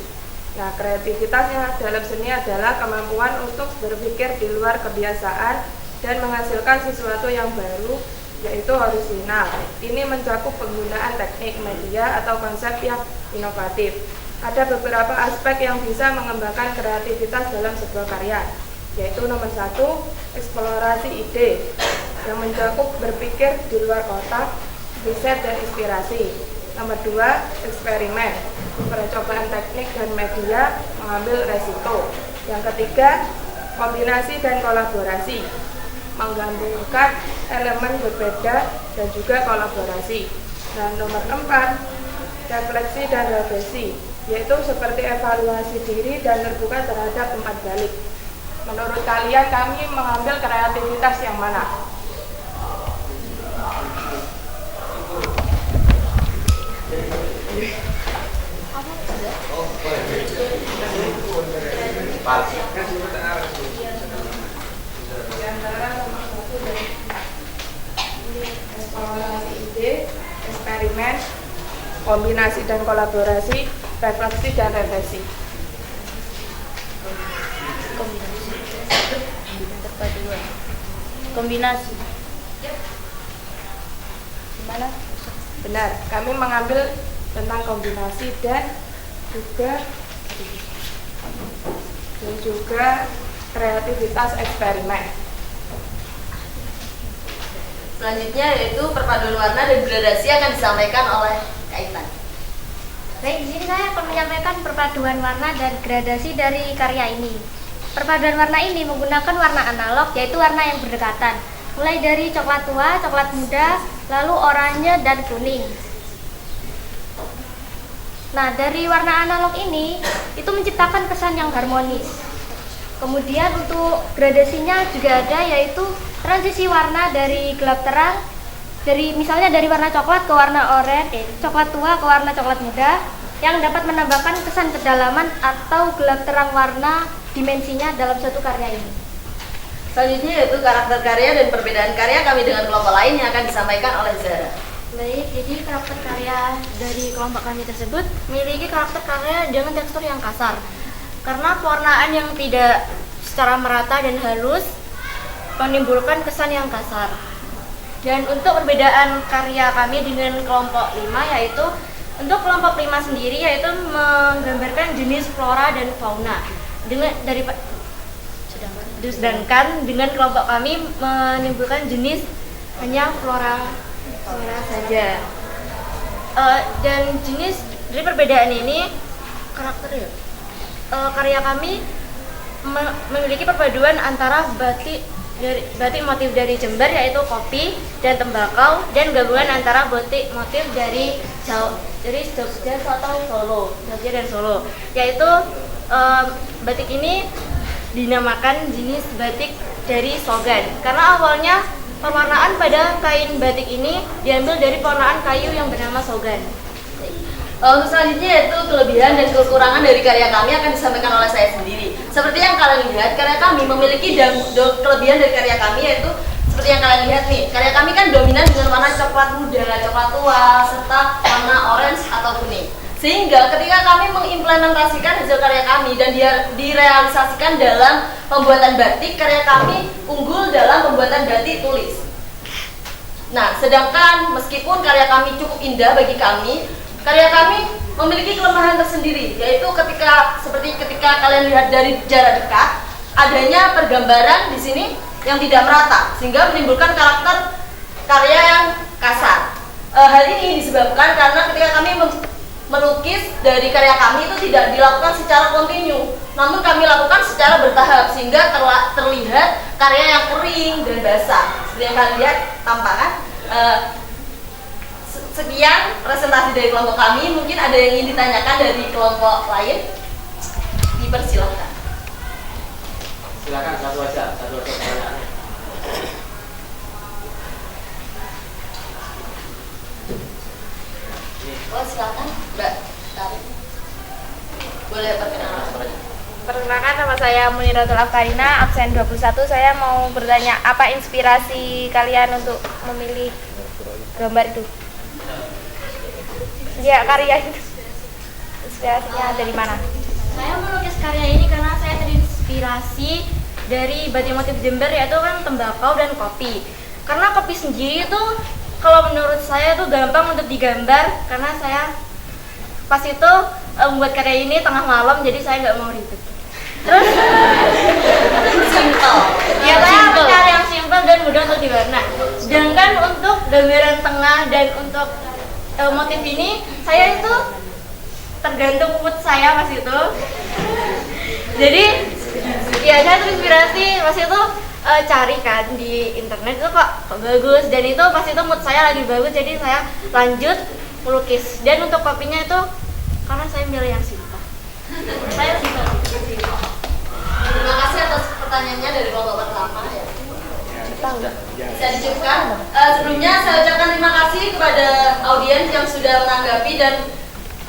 Nah, kreativitasnya dalam seni adalah kemampuan untuk berpikir di luar kebiasaan dan menghasilkan sesuatu yang baru, yaitu orisinal. Ini mencakup penggunaan teknik, media, atau konsep yang inovatif. Ada beberapa aspek yang bisa mengembangkan kreativitas dalam sebuah karya, yaitu nomor 1, eksplorasi ide, yang mencakup berpikir di luar kotak, riset dan inspirasi. Nomor 2, eksperimen, percobaan teknik dan media, mengambil resiko. Yang ketiga, kombinasi dan kolaborasi, menggabungkan elemen berbeda dan juga kolaborasi. Dan nomor 4, refleksi dan regresi, yaitu seperti evaluasi diri dan terbuka terhadap umpan balik. Menurut kalian, kami mengambil kreativitas yang mana? Eksplorasi ide, eksperimen, kombinasi dan kolaborasi, refleksi dan regresi. Kombinasi. Gimana? Benar, kami mengambil tentang kombinasi dan juga kreativitas eksperimen. Selanjutnya yaitu perpaduan warna dan gradasi akan disampaikan oleh Kaitan. Baik, di sini saya akan menyampaikan perpaduan warna dan gradasi dari karya ini. Perpaduan warna ini menggunakan warna analog, yaitu warna yang berdekatan, mulai dari coklat tua, coklat muda, lalu oranye dan kuning. Nah, dari warna analog ini itu menciptakan kesan yang harmonis. Kemudian untuk gradasinya juga ada, yaitu transisi warna dari gelap terang, misalnya dari warna coklat ke warna oranye, coklat tua ke warna coklat muda, yang dapat menambahkan kesan kedalaman atau gelap terang warna dimensinya dalam suatu karya ini. Selanjutnya yaitu karakter karya dan perbedaan karya kami dengan kelompok lain yang akan disampaikan oleh Zara. Baik, jadi karakter karya dari kelompok kami tersebut memiliki karakter karya dengan tekstur yang kasar. Karena pewarnaan yang tidak secara merata dan halus menimbulkan kesan yang kasar. Dan untuk perbedaan karya kami dengan kelompok 5 yaitu untuk kelompok 5 sendiri yaitu Sedangkan dengan kelompok kami menimbulkan jenis hanya flora saja. Dan jenis dari perbedaan ini karakter karya kami memiliki perpaduan antara batik motif dari Jember yaitu kopi dan tembakau, dan gabungan antara batik motif dari Jogja dan Solo, yaitu batik ini dinamakan jenis batik dari Sogan karena awalnya pewarnaan pada kain batik ini diambil dari pewarnaan kayu yang bernama Sogan. Untuk selanjutnya yaitu kelebihan dan kekurangan dari karya kami akan disampaikan oleh saya sendiri. Seperti yang kalian lihat, karya kami memiliki kelebihan dari karya kami yaitu seperti yang kalian lihat nih, karya kami kan dominan dengan warna coklat muda, coklat tua, serta warna orange atau kuning. Sehingga ketika kami mengimplementasikan hasil karya kami dan direalisasikan dalam pembuatan batik, karya kami unggul dalam pembuatan batik tulis. Nah, sedangkan meskipun karya kami cukup indah bagi kami, karya kami memiliki kelemahan tersendiri, yaitu ketika kalian lihat dari jarak dekat, adanya pergambaran di sini yang tidak merata, sehingga menimbulkan karakter karya yang kasar. Hal ini disebabkan karena ketika kami melukis dari karya kami itu tidak dilakukan secara kontinu, namun kami lakukan secara bertahap sehingga terlihat karya yang kering dan basah. Seperti yang kalian lihat tampakan. Sekian presentasi dari kelompok kami. Mungkin ada yang ingin ditanyakan dari kelompok lain? Dipersilahkan. Silakan satu aja pertanyaan. Oh, silakan, Mbak Tari. Boleh perkenalan. Perkenalkan, nama saya Muniratul Afkarina, absen 21. Saya mau bertanya, apa inspirasi kalian untuk memilih gambar itu? Ya, karya itu. Inspirasinya dari mana? Saya melukis karya ini karena saya terinspirasi dari batik motif Jember, yaitu kan tembakau dan kopi. Karena kopi sendiri itu kalau menurut saya tuh gampang untuk digambar, karena saya pas itu membuat karya ini tengah malam, jadi saya nggak mau ribet. Terus Simple. ya saya mencari yang simpel dan mudah untuk diwarna. Sedangkan untuk gambaran tengah dan untuk motif ini, saya itu tergantung mood saya pas itu. Jadi ya saya terinspirasi pas itu cari kan di internet itu kok bagus, dan itu pas itu mood saya lagi bagus, jadi saya lanjut melukis. Dan untuk kopinya itu karena saya milih yang simpel. Saya simpel. Terima kasih atas pertanyaannya dari kelompok pertama ya. Bisa dicukupkan. Sebelumnya saya ucapkan terima kasih kepada audiens yang sudah menanggapi dan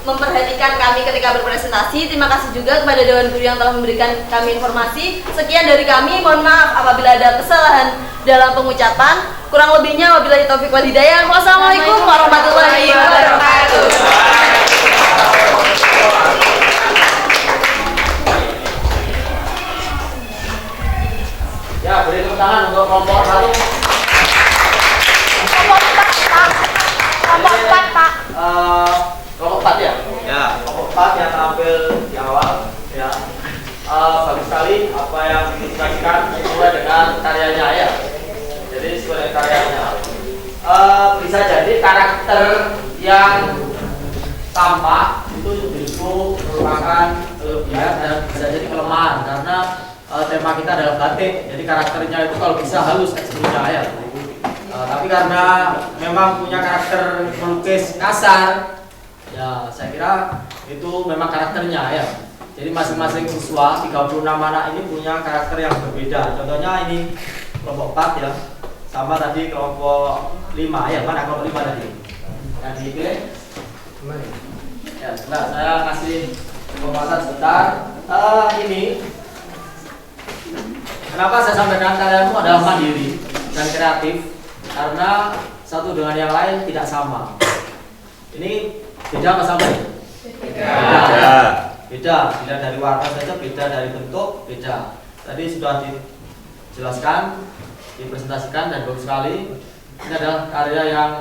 memperhatikan kami ketika berpresentasi. Terima kasih juga kepada Dewan Guru yang telah memberikan kami informasi. Sekian dari kami, mohon maaf apabila ada kesalahan dalam pengucapan. Kurang lebihnya wabillahi taufiq wal hidayah. Wassalamualaikum warahmatullahi wabarakatuh. Ya, beri tepuk tangan untuk kelompok 1. Kelompok 4, Pak. Kelompok 4 ya? Ya. Kelompok 4 yang tampil di awal ya. Bagus sekali apa yang disajikan sesuai dengan karyanya ya. Jadi sesuai dengan karyanya. Bisa jadi karakter yang tampak itu justru merupakan kelebihan dan bisa jadi kelemahan, karena tema kita adalah batik, jadi karakternya itu kalau bisa halus ekspresinya ya. Tapi karena memang punya karakter melukis kasar, ya saya kira itu memang karakternya ya. Jadi masing-masing siswa 36 anak ini punya karakter yang berbeda. Contohnya ini kelompok 4 ya, sama tadi kelompok 5 ya. Mana kelompok 5 tadi? Yang dipilih? Ya, sebentar saya kasih pembahasan sebentar. Ini kenapa saya sampaikan kalianmu adalah mandiri dan kreatif, karena satu dengan yang lain tidak sama. Ini beda apa sama? Beda. Beda, dilihat dari warna saja beda, dari bentuk beda. Tadi sudah dijelaskan, dipresentasikan, dan bagus sekali. Ini adalah karya yang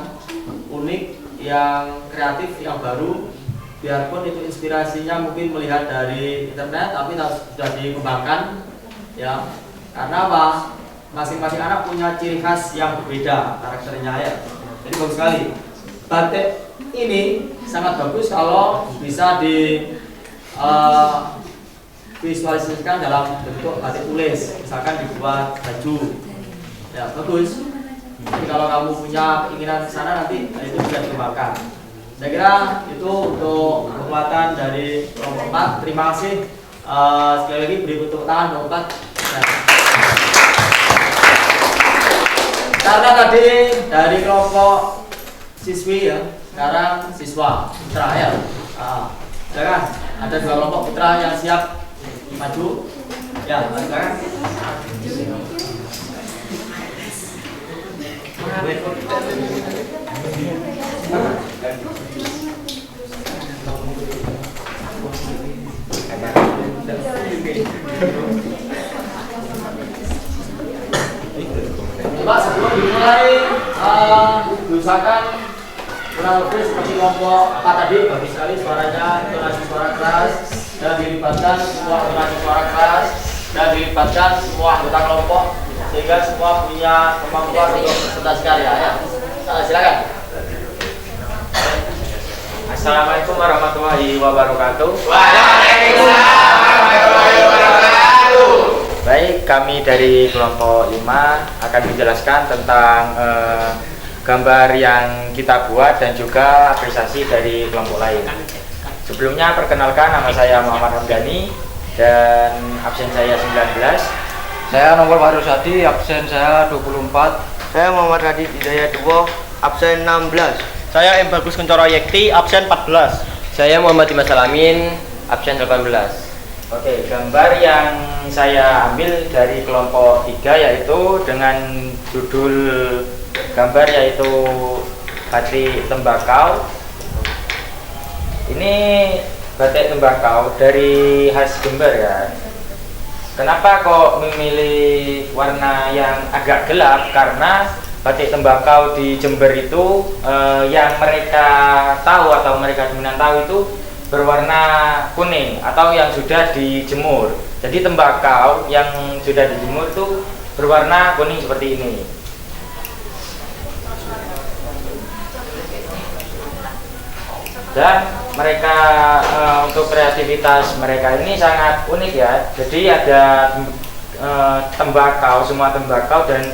unik, yang kreatif, yang baru. Biarpun itu inspirasinya mungkin melihat dari internet, tapi sudah dikembangkan ya. Karena apa? Masing-masing anak punya ciri khas yang berbeda karakternya ya. Jadi bagus sekali. Batik ini sangat bagus kalau bisa di visualisasikan dalam bentuk batik tulis, misalkan dibuat baju. Ya bagus. Jadi kalau kamu punya keinginan ke sana nanti itu bisa dikembangkan. Saya kira itu untuk penguatan dari kelompok 4. Terima kasih. Sekali lagi beri tepuk tangan kelompok 4. Karena tadi dari kelompok siswi ya, sekarang siswa putra ya. Silakan. Ada 2 kelompok putra yang siap maju. Ya, silakan. Pak, sebelum dimulai diusahakan kurang lebih seperti kelompok 4 tadi, bagus sekali suaranya, intonasi suara keras, dan dilibatkan semua intonasi suara keras, dan dilibatkan semua anggota kelompok sehingga semua punya kemampuan untuk presentasi karya ya. Silakan. Assalamualaikum warahmatullahi wabarakatuh. Waalaikumsalam warahmatullahi wabarakatuh. Baik, kami dari kelompok 5 akan menjelaskan tentang gambar yang kita buat dan juga apresiasi dari kelompok lain. Sebelumnya perkenalkan, nama saya Muhammad Hamdani dan absen saya 19. Saya nomor Baru Sadi, absen saya 24. Saya Muhammad Radit Hidayat Duwo, absen 16. Saya M. Bagus Kencoro Yekti, absen 14. Saya Muhammad Dimas Alamin, absen 18. Oke, gambar yang saya ambil dari kelompok 3 yaitu dengan judul gambar yaitu batik tembakau. Ini batik tembakau dari khas Jember ya. Kenapa kok memilih warna yang agak gelap? Karena batik tembakau di Jember itu yang mereka tahu atau mereka dominan tahu itu berwarna kuning atau yang sudah dijemur. Jadi tembakau yang sudah dijemur itu berwarna kuning seperti ini. Dan mereka untuk kreativitas mereka ini sangat unik ya. Jadi ada tembakau, semua tembakau, dan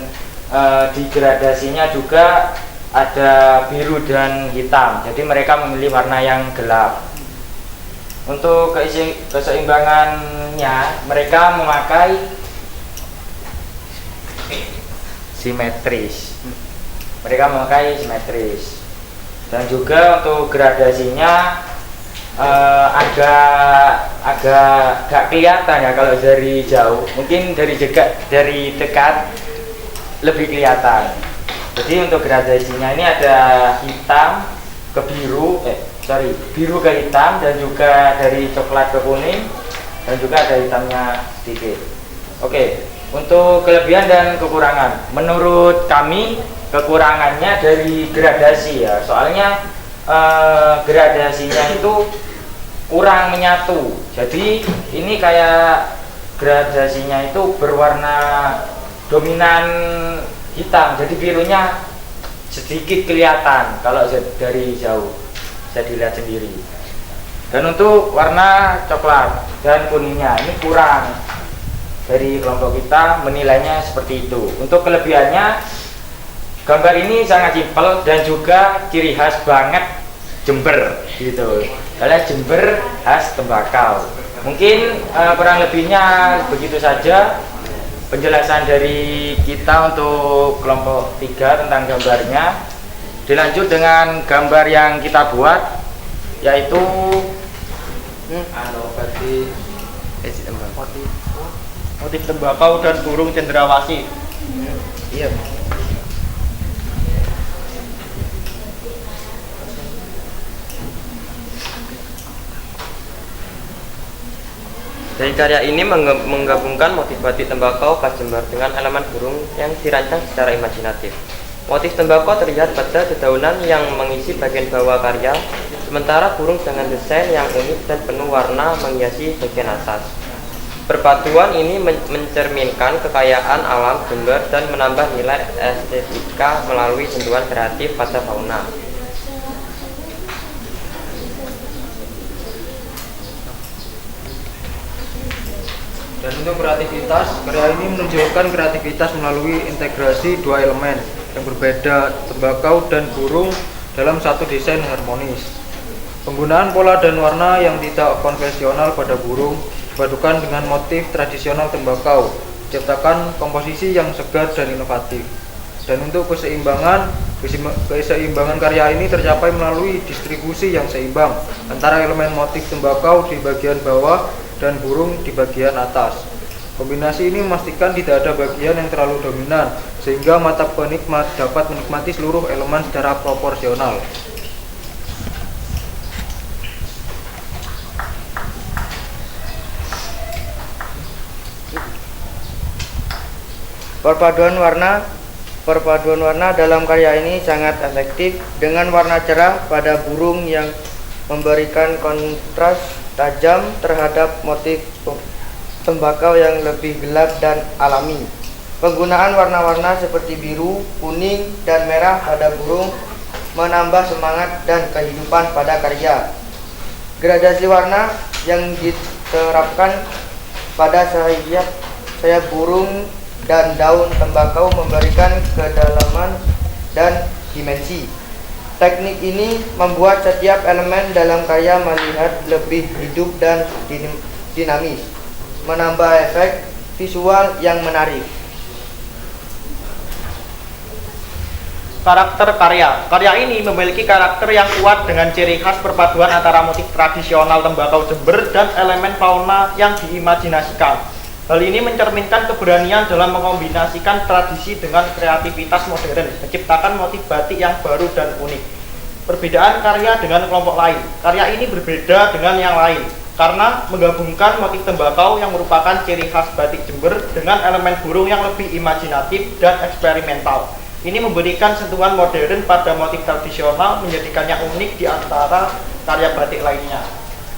digradasinya juga ada biru dan hitam. Jadi mereka memilih warna yang gelap. Untuk keseimbangannya mereka memakai simetris. Mereka memakai simetris. Dan juga untuk gradasinya agak gak kelihatan ya kalau dari jauh. Mungkin dari dekat lebih kelihatan. Jadi untuk gradasinya ini ada hitam ke biru, biru ke hitam, dan juga dari coklat ke kuning, dan juga ada hitamnya sedikit. Oke, untuk kelebihan dan kekurangan, menurut kami kekurangannya dari gradasi ya, soalnya gradasinya itu kurang menyatu. Jadi ini kayak gradasinya itu berwarna dominan hitam, jadi birunya sedikit kelihatan kalau dari jauh bisa dilihat sendiri. Dan untuk warna coklat dan kuningnya ini kurang. Dari kelompok kita menilainya seperti itu. Untuk kelebihannya, gambar ini sangat simpel dan juga ciri khas banget Jember gitu. Karena Jember khas tembakau. Mungkin kurang lebihnya begitu saja penjelasan dari kita untuk kelompok 3 tentang gambarnya. Dilanjut dengan gambar yang kita buat, yaitu motif tembakau dan burung cendrawasih. Iya. Dari karya ini menggabungkan motif batik tembakau khas Jember dengan elemen burung yang dirancang secara imajinatif. Motif tembakau terlihat pada dedaunan yang mengisi bagian bawah karya, sementara burung dengan desain yang unik dan penuh warna menghiasi bagian atas. Perpaduan ini mencerminkan kekayaan alam Jember dan menambah nilai estetika melalui sentuhan kreatif pada fauna. Dan untuk kreativitas, karya ini menunjukkan kreativitas melalui integrasi dua elemen yang berbeda, tembakau dan burung, dalam satu desain harmonis. Penggunaan pola dan warna yang tidak konvensional pada burung dipadukan dengan motif tradisional tembakau, menciptakan komposisi yang segar dan inovatif. Dan untuk keseimbangan karya ini tercapai melalui distribusi yang seimbang antara elemen motif tembakau di bagian bawah dan burung di bagian atas. Kombinasi ini memastikan tidak ada bagian yang terlalu dominan, sehingga mata penikmat dapat menikmati seluruh elemen secara proporsional. Perpaduan warna dalam karya ini sangat efektif dengan warna cerah pada burung yang memberikan kontras tajam terhadap motif tembakau yang lebih gelap dan alami. Penggunaan warna-warna seperti biru, kuning, dan merah pada burung menambah semangat dan kehidupan pada karya. Gradasi warna yang diterapkan pada sayap burung dan daun tembakau memberikan kedalaman dan dimensi. Teknik ini membuat setiap elemen dalam karya melihat lebih hidup dan dinamis, menambah efek visual yang menarik. Karakter karya. Karya ini memiliki karakter yang kuat dengan ciri khas perpaduan antara motif tradisional tembakau Jember dan elemen fauna yang diimajinasikan. Hal ini mencerminkan keberanian dalam mengombinasikan tradisi dengan kreativitas modern, menciptakan motif batik yang baru dan unik. Perbedaan karya dengan kelompok lain. Karya ini berbeda dengan yang lain karena menggabungkan motif tembakau yang merupakan ciri khas batik Jember dengan elemen burung yang lebih imajinatif dan eksperimental. Ini memberikan sentuhan modern pada motif tradisional, menjadikannya unik di antara karya batik lainnya.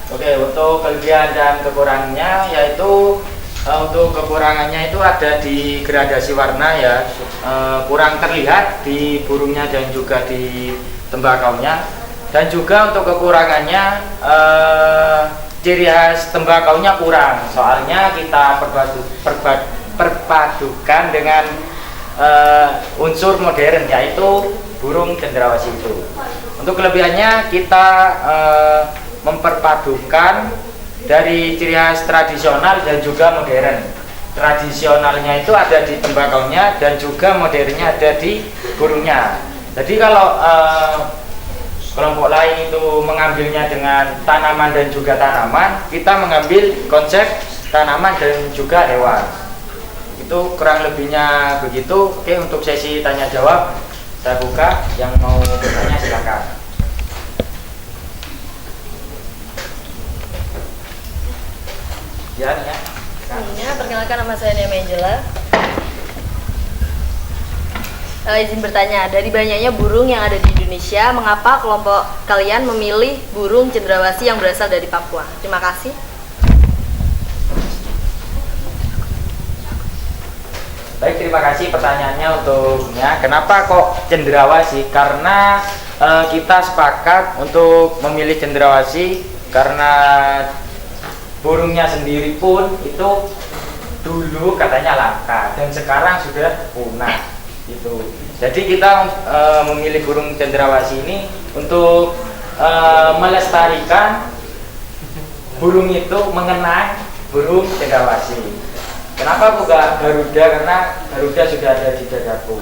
Oke, untuk kelebihan dan kekurangannya yaitu untuk kekurangannya itu ada di gradasi warna ya, kurang terlihat di burungnya dan juga di tembakaunya. Dan juga untuk kekurangannya ciri khas tembakaunya kurang, soalnya kita perpadukan dengan unsur modern yaitu burung cendrawasih itu. Untuk kelebihannya kita memperpadukan dari ciri khas tradisional dan juga modern. Tradisionalnya itu ada di tembakaunya dan juga modernnya ada di burungnya. Jadi kalau kelompok lain itu mengambilnya dengan tanaman dan juga tanaman, kita mengambil konsep tanaman dan juga hewan. Itu kurang lebihnya begitu. Oke, untuk sesi tanya jawab saya buka, yang mau bertanya silakan. Ya. Perkenalkan, nama saya Nia Angela. Izin bertanya, dari banyaknya burung yang ada di Indonesia, mengapa kelompok kalian memilih burung cendrawasih yang berasal dari Papua? Terima kasih. Baik, terima kasih pertanyaannya untuknya. Kenapa kok cendrawasih? Karena kita sepakat untuk memilih cendrawasih karena burungnya sendiri pun itu dulu katanya langka dan sekarang sudah punah gitu. Jadi kita memilih burung cendrawasih ini untuk melestarikan burung itu, mengenang burung cendrawasih. Kenapa bukan Garuda? Karena Garuda sudah ada di dadaku.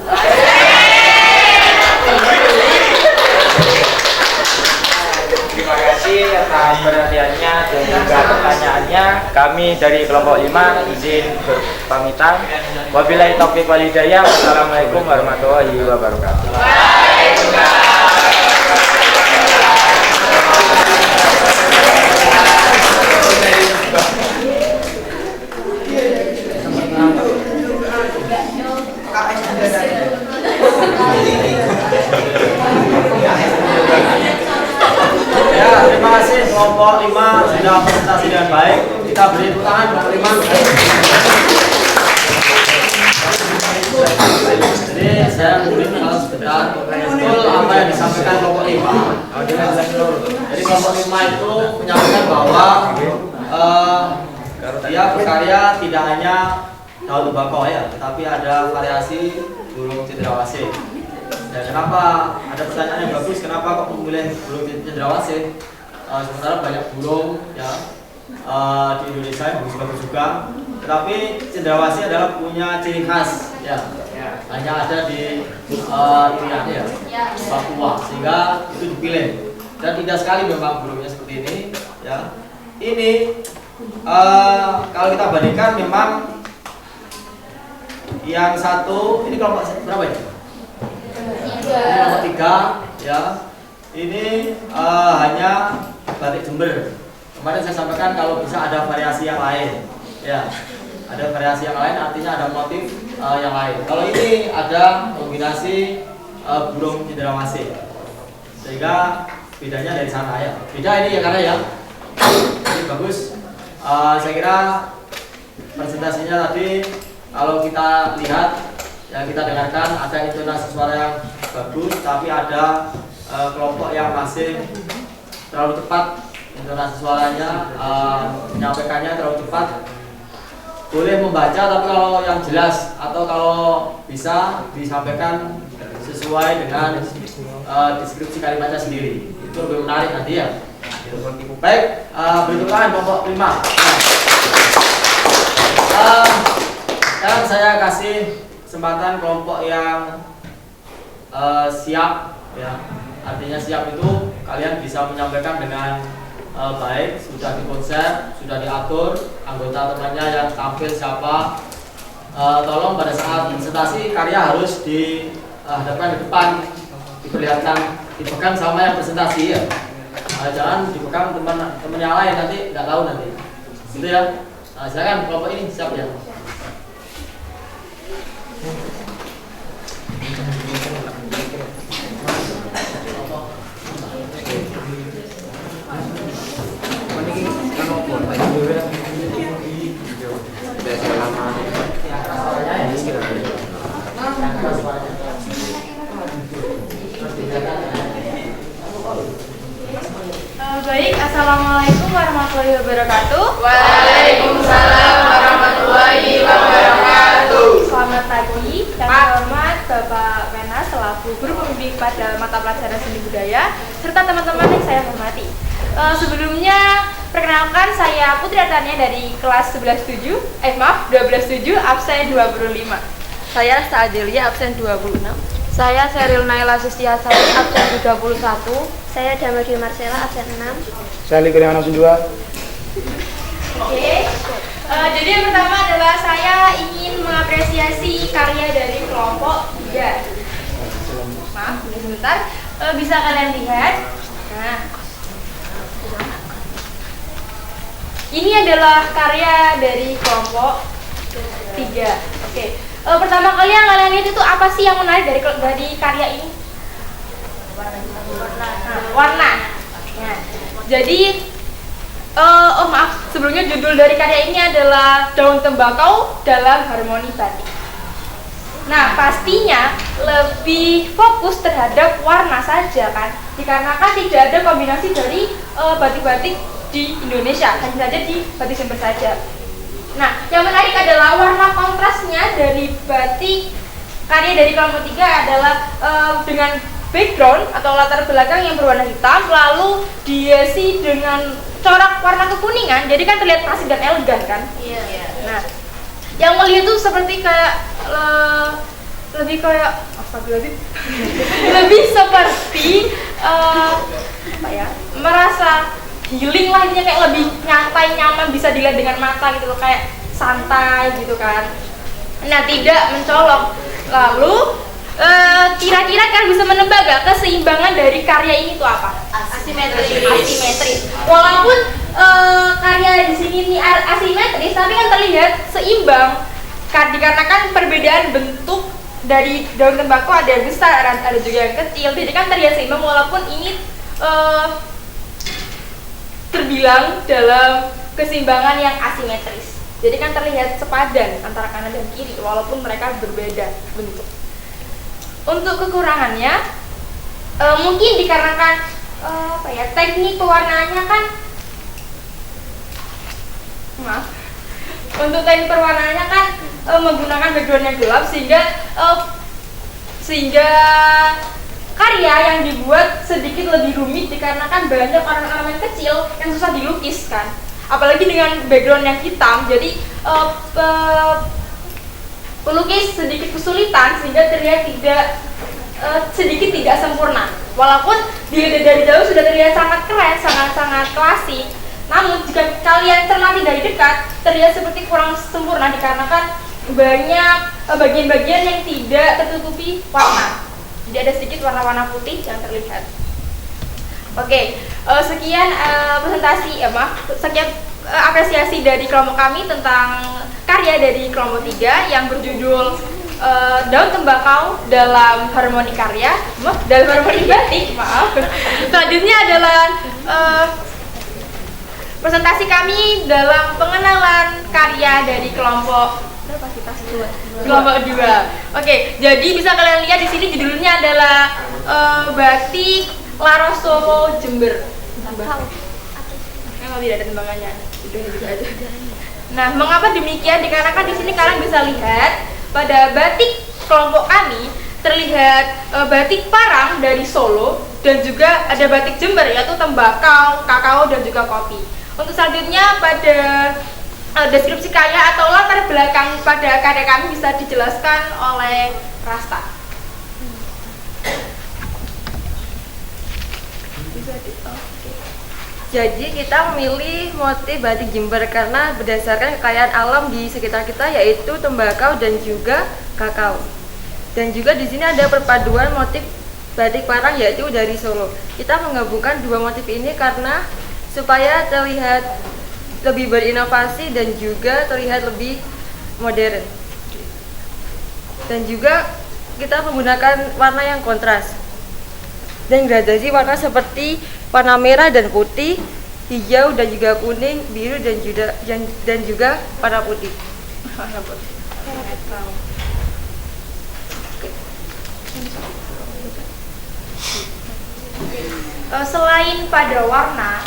Terima kasih atas perhatiannya dan juga pertanyaannya. Kami dari kelompok 5 izin berpamitan. Wabillahi taufiq wal hidayah. Wassalamualaikum warahmatullahi wabarakatuh. Ya, terima kasih kelompok 5 sudah presentasi dengan baik. Kita beri tepuk tangan buat Iman. Jadi saya mungkin kalau sebentar betul apa yang disampaikan kelompok 5. Jadi kelompok 5 itu menyampaikan bahwa dia berkarya tidak hanya daun tembakau ya, tetapi ada variasi burung cendrawasih. Ya, kenapa ada pertanyaan yang bagus? Kenapa kok memilih burung cendrawasih? Sementara banyak burung ya di Indonesia yang bagus juga, tetapi cendrawasih adalah punya ciri khas ya, hanya ada di Irian ya, Papua, sehingga itu dipilih. Dan tidak sekali memang burungnya seperti ini ya. Ini kalau kita bandingkan memang yang satu ini kelompok berapa ya? Kelompok 3 ya. Ini hanya batik Jember. Kemarin saya sampaikan kalau bisa ada variasi yang lain ya. Ada variasi yang lain artinya ada motif yang lain. Kalau ini ada kombinasi burung cendrawasih. Sehingga bedanya dari sana ya. Beda ini ya karena ya. Ini bagus. Saya kira presentasinya tadi kalau kita lihat ya, kita dengarkan ada intonasi suara yang bagus, tapi ada kelompok yang masih terlalu cepat intonasi suaranya, menyampaikannya terlalu cepat. Boleh membaca, tapi kalau yang jelas atau kalau bisa disampaikan sesuai dengan deskripsi kalimatnya sendiri, itu lebih menarik nanti ya. Baik, berikutnya kelompok 5. Sekarang saya kasih kesempatan kelompok yang siap ya. Artinya siap itu kalian bisa menyampaikan dengan baik, sudah dikonsep, sudah diatur anggota temannya yang tampil siapa. Tolong pada saat presentasi karya harus dihadapkan di depan, diperlihatkan, dipegang sama yang presentasi ya. Jangan dipegang teman yang lain, nanti nggak tahu nanti. Gitu ya. Silakan kelompok ini siap ya. Baik, assalamualaikum warahmatullahi wabarakatuh. Waalaikumsalam warahmatullahi wabarakatuh. Selamat pagi, kami hormat Bapak Wenas selaku guru pembimbing pada mata pelajaran seni budaya serta teman-teman yang saya hormati. Sebelumnya perkenalkan saya Putri Artania dari kelas 12.7 absen 25. Saya Saadelia absen 26. Saya Seril Naila Sustiasari absen 31. Saya Damagi Marcella absen 6. Saya Likurian absen 2. Oke. Jadi yang pertama adalah saya ingin mengapresiasi karya dari kelompok 3. Maaf, sebentar. Bisa kalian lihat. Nah, ini adalah karya dari kelompok 3. Oke. Pertama kali yang kalian lihat itu apa sih yang menarik dari karya ini? Warna. Nah, jadi maaf, sebelumnya judul dari karya ini adalah Daun Tembakau dalam Harmoni Batik. Nah, pastinya lebih fokus terhadap warna saja kan, dikarenakan tidak ada kombinasi dari batik-batik di Indonesia, hanya saja di batik Jember saja. Nah, yang menarik adalah warna kontrasnya dari batik karya dari kelompok 3 adalah dengan background atau latar belakang yang berwarna hitam, lalu dihiasi dengan corak warna kekuningan, jadi kan terlihat klasik dan elegan kan? Iya. Nah, yang melihat tuh seperti kayak lebih kayak lebih seperti apa ya? Merasa healing lah, intinya kayak lebih nyantai, nyaman, bisa dilihat dengan mata gitu loh, kayak santai gitu kan. Nah, tidak mencolok. Lalu kira-kira kalian bisa menebak gak keseimbangan dari karya ini tuh apa? Asimetris. Walaupun karya di sini ini asimetris, tapi kan terlihat seimbang. Dikarenakan perbedaan bentuk dari daun tembakau ada yang besar, ada juga yang kecil. Jadi kan terlihat seimbang walaupun ini terbilang dalam keseimbangan yang asimetris. Jadi kan terlihat sepadan antara kanan dan kiri walaupun mereka berbeda bentuk. Untuk kekurangannya mungkin dikarenakan teknik pewarnaannya kan untuk teknik pewarnaannya kan menggunakan background yang gelap sehingga karya yang dibuat sedikit lebih rumit dikarenakan banyak ornamen kecil yang susah dilukiskan. Apalagi dengan background yang hitam, jadi pelukis sedikit kesulitan sehingga terlihat sedikit tidak sempurna. Walaupun dari jauh sudah terlihat sangat keren, sangat klasik. Namun jika kalian cermati dari dekat, terlihat seperti kurang sempurna dikarenakan banyak bagian-bagian yang tidak tertutupi warna. Jadi ada sedikit warna-warna putih yang terlihat. Oke, sekian presentasi, sekian apresiasi dari kelompok kami tentang karya dari kelompok 3 yang berjudul Daun Tembakau dalam Harmoni Karya, dalam Harmoni Batik, maaf. Selanjutnya adalah presentasi kami dalam pengenalan karya dari kelompok kelompok 2. Oke, jadi bisa kalian lihat di sini judulnya adalah Batik Laros Solo Jember. Memang tidak ada tembakannya. Nah, mengapa demikian? Dikarenakan di sini kalian bisa lihat pada batik kelompok kami terlihat batik parang dari Solo dan juga ada batik Jember yaitu tembakau, kakao dan juga kopi. Untuk selanjutnya pada deskripsi karya atau latar belakang pada karya kami bisa dijelaskan oleh Rasta. Jadi kita memilih motif batik Jember karena berdasarkan kekayaan alam di sekitar kita yaitu tembakau dan juga kakao. Dan juga di sini ada perpaduan motif batik parang yaitu dari Solo. Kita menggabungkan dua motif ini karena supaya terlihat lebih berinovasi dan juga terlihat lebih modern. Dan juga kita menggunakan warna yang kontras dan gradasi warna seperti warna merah dan putih, hijau dan juga kuning, biru dan juga warna putih. Selain pada warna,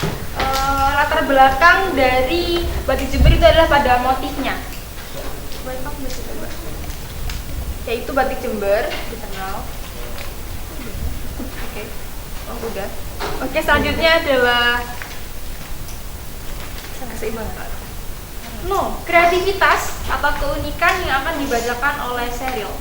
latar belakang dari batik Jember itu adalah pada motifnya. Yaitu batik Jember dikenal. Udah. Oke, selanjutnya adalah keseimbangan. Kreativitas atau keunikan yang akan dibacakan oleh Sheryl.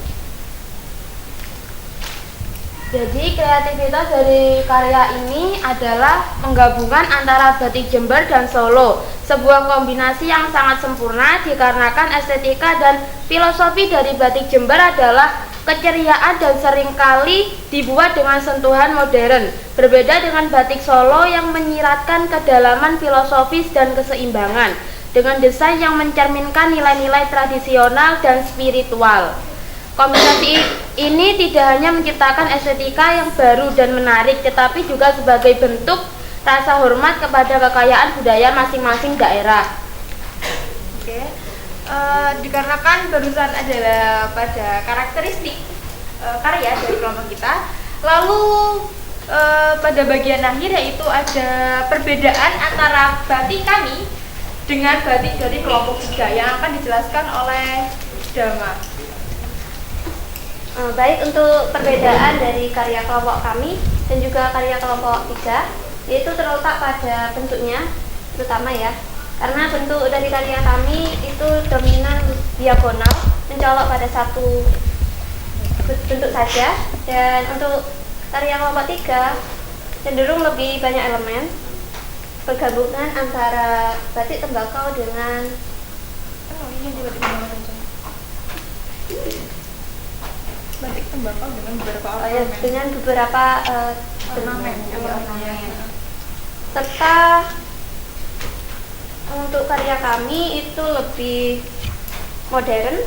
Jadi kreativitas dari karya ini adalah menggabungkan antara batik Jember dan Solo, sebuah kombinasi yang sangat sempurna dikarenakan estetika dan filosofi dari batik Jember adalah keceriaan dan seringkali dibuat dengan sentuhan modern. Berbeda dengan batik Solo yang menyiratkan kedalaman filosofis dan keseimbangan dengan desain yang mencerminkan nilai-nilai tradisional dan spiritual. Kombinasi ini tidak hanya menciptakan estetika yang baru dan menarik, tetapi juga sebagai bentuk rasa hormat kepada kekayaan budaya masing-masing daerah. Dikarenakan barusan adalah pada karakteristik karya dari kelompok kita, lalu pada bagian akhir yaitu ada perbedaan antara batik kami dengan batik dari kelompok 3 yang akan dijelaskan oleh Dama. Baik, untuk perbedaan dari karya kelompok kami dan juga karya kelompok 3 yaitu terletak pada bentuknya terutama ya. Karena bentuk dari karya kami itu dominan diagonal, mencolok pada satu bentuk saja, dan untuk karya kelompok 3 cenderung lebih banyak elemen, pergabungan antara batik tembakau dengan batik tembakau dengan beberapa ornamen. Dengan beberapa ornamen. Serta untuk karya kami itu lebih modern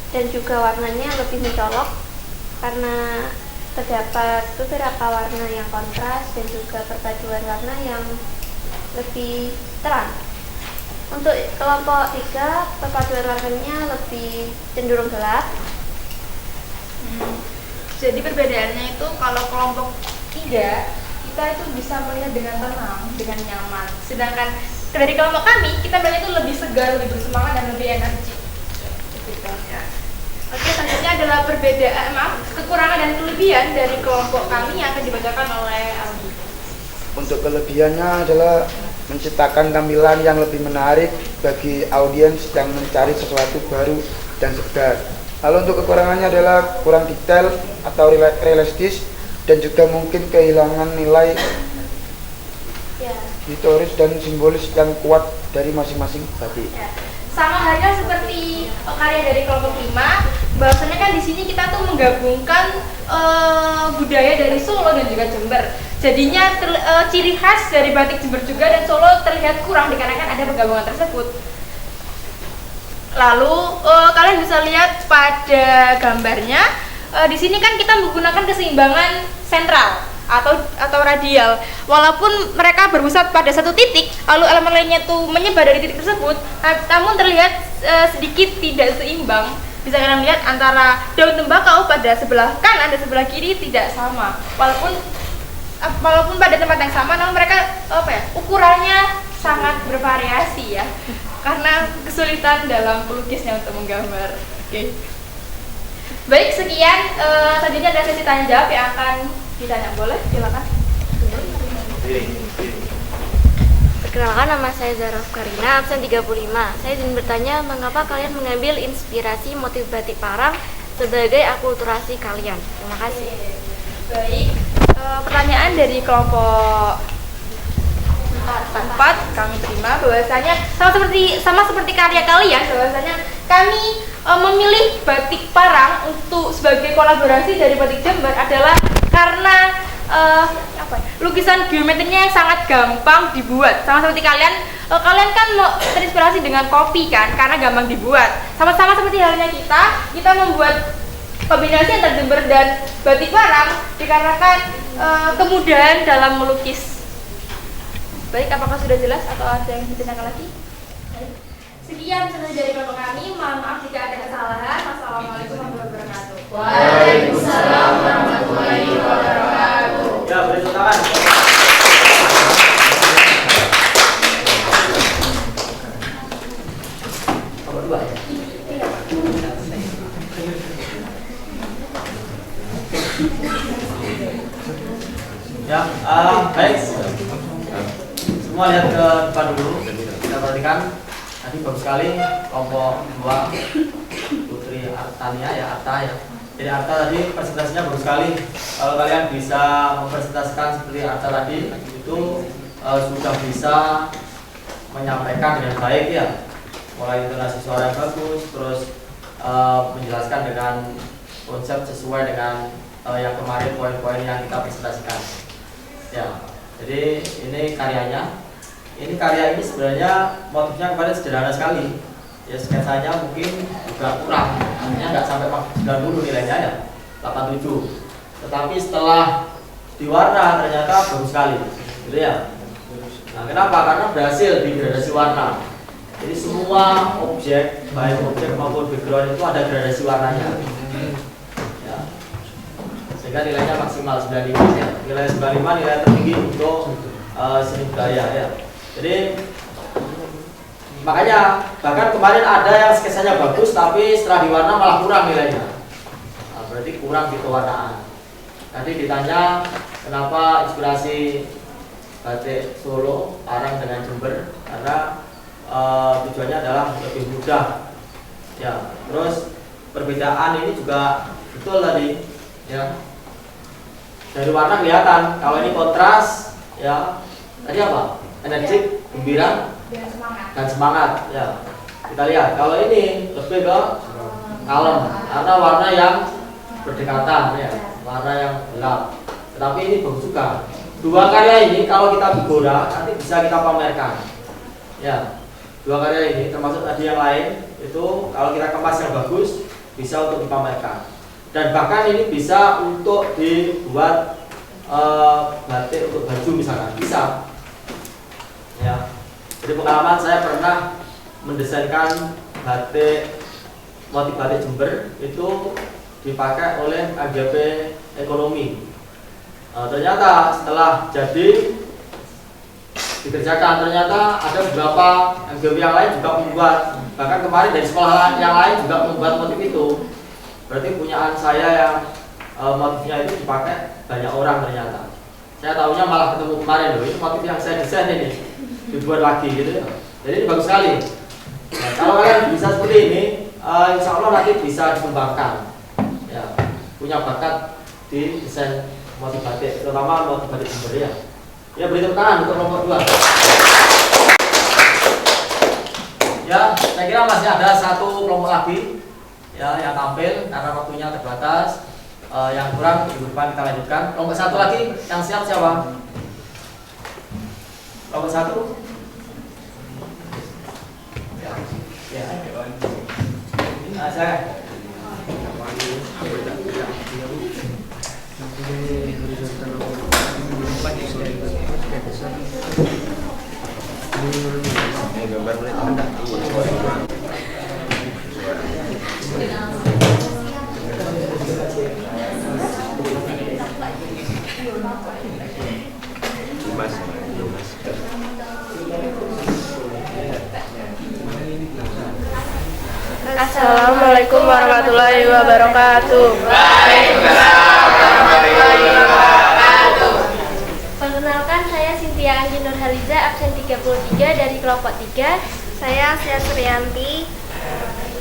dan juga warnanya lebih mencolok karena terdapat beberapa warna yang kontras dan juga perpaduan warna yang lebih terang. Untuk kelompok 3, perpaduan warnanya lebih cenderung gelap. Jadi perbedaannya itu kalau kelompok 3 kita itu bisa melihat dengan tenang, dengan nyaman. Sedangkan dari kelompok kami kita melihat itu lebih segar, lebih bersemangat dan lebih energi. Gitu. Oke, selanjutnya adalah kekurangan dan kelebihan dari kelompok kami yang akan dibacakan oleh Aldi. Untuk kelebihannya adalah menciptakan tampilan yang lebih menarik bagi audiens yang mencari sesuatu baru dan segar. Lalu untuk kekurangannya adalah kurang detail atau realistis dan juga mungkin kehilangan nilai historis dan simbolis yang kuat dari masing-masing batik. Sama halnya seperti karya dari kelompok 5, bahwasanya kan di sini kita tuh menggabungkan budaya dari Solo dan juga Jember. Jadinya ciri khas dari batik Jember juga dan Solo terlihat kurang dikarenakan ada penggabungan tersebut. Lalu kalian bisa lihat pada gambarnya, di sini kan kita menggunakan keseimbangan sentral atau radial. Walaupun mereka berpusat pada satu titik, lalu elemen lainnya tuh menyebar dari titik tersebut, namun terlihat sedikit tidak seimbang. Bisa kalian lihat antara daun tembakau pada sebelah kanan dan sebelah kiri tidak sama. Walaupun pada tempat yang sama, namun mereka ukurannya sangat bervariasi ya. Karena kesulitan dalam pelukisnya untuk menggambar. Oke. Baik, sekian. Selanjutnya ada sesi tanya jawab yang akan ditanya. Boleh, silakan. Perkenalkan, nama saya Zara Karina, absen 35. Saya ingin bertanya, mengapa kalian mengambil inspirasi motif batik Parang sebagai akulturasi kalian? Terima kasih. Baik, pertanyaan dari kelompok 4 kami terima bahwasanya sama seperti karya kalian, bahwasanya kami memilih batik Parang untuk sebagai kolaborasi dari batik Jember adalah karena lukisan geometrinya yang sangat gampang dibuat. Sama seperti kalian kan terinspirasi dengan kopi kan, karena gampang dibuat. Sama-sama seperti halnya kita membuat kombinasi antara Jember dan batik Parang dikarenakan kemudahan dalam melukis. Baik, apakah sudah jelas atau ada yang ditanyakan lagi? Sekian sebenarnya dari kelompok kami. Mohon maaf jika ada kesalahan. Wassalamualaikum warahmatullahi wabarakatuh. Waalaikumsalam warahmatullahi wabarakatuh. Ya, beri tepuk tangan. Nomor 2 ya? Ya, baik. Semua lihat ke depan dulu. Kita perhatikan. Tadi bagus sekali kelompok 2 Putri Artania ya, Arta ya. Jadi Arta tadi presentasinya bagus sekali. Kalau kalian bisa mempresentasikan seperti Arta tadi, itu sudah bisa menyampaikan dengan baik ya. Mulai intonasi suara yang bagus, terus menjelaskan dengan konsep sesuai dengan yang kemarin poin-poin yang kita presentasikan. Ya, jadi ini karyanya. Ini karya ini sebenarnya motifnya kemarin sederhana sekali. Ya, sketsanya mungkin juga kurang, artinya nggak sampai 90 nilainya ya, 87. Tetapi setelah diwarna ternyata bagus sekali, gitu ya. Nah, kenapa? Karena berhasil di gradasi warna. Jadi semua objek, baik objek maupun background itu ada gradasi warnanya. Ya. Sehingga nilainya maksimal 95 ya. Nilai 95 nilai tertinggi untuk seni budaya ya. Jadi makanya bahkan kemarin ada yang sketsanya bagus tapi setelah diwarna malah kurang nilainya. Nah, berarti kurang di pewarnaan. Tadi ditanya kenapa inspirasi batik Solo, Parang dengan Jember, karena tujuannya adalah lebih mudah. Ya, terus perbedaan ini juga betul tadi ya. Dari warna kelihatan kalau ini kontras ya. Tadi apa? Energik, gembira, dan semangat. Ya, kita lihat. Kalau ini lebih ke kalem, karena warna yang berdekatan, ya, warna yang gelap. Tetapi ini bagus juga. Dua karya ini kalau kita bigora nanti bisa kita pamerkan. Ya, dua karya ini termasuk tadi yang lain itu kalau kita kemas yang bagus bisa untuk dipamerkan. Dan bahkan ini bisa untuk dibuat batik untuk baju misalkan bisa. Ya, Dari pengalaman saya pernah mendesainkan batik, motif batik Jember itu dipakai oleh AGP Ekonomi. Ternyata setelah jadi dikerjakan, ternyata ada beberapa MGW yang lain juga membuat, bahkan kemarin dari sekolah yang lain juga membuat motif itu. Berarti punyaan saya yang motifnya itu dipakai banyak orang ternyata. Saya tahunya malah ketemu kemarin loh, ini motif yang saya desain ini dibuat lagi gitu ya. Jadi ini bagus sekali. Nah, kalau kalian bisa seperti ini, insya Allah nanti bisa dikembangkan. Ya, punya bakat di desain motif batik, terutama motif batik Jember ya. Ya, beri tepuk tangan untuk kelompok 2. Ya, saya kira masih ada satu kelompok lagi ya yang tampil karena waktunya terbatas. Yang kurang minggu depan kita lanjutkan. Kelompok 1 lagi yang siap siapa? Kelompok 1. Ya. Nah, saya. Assalamualaikum warahmatullahi wabarakatuh. Perkenalkan, saya Cynthia Anji Nurhaliza, absen 33 dari kelompok 3. Saya Sia Suryanti,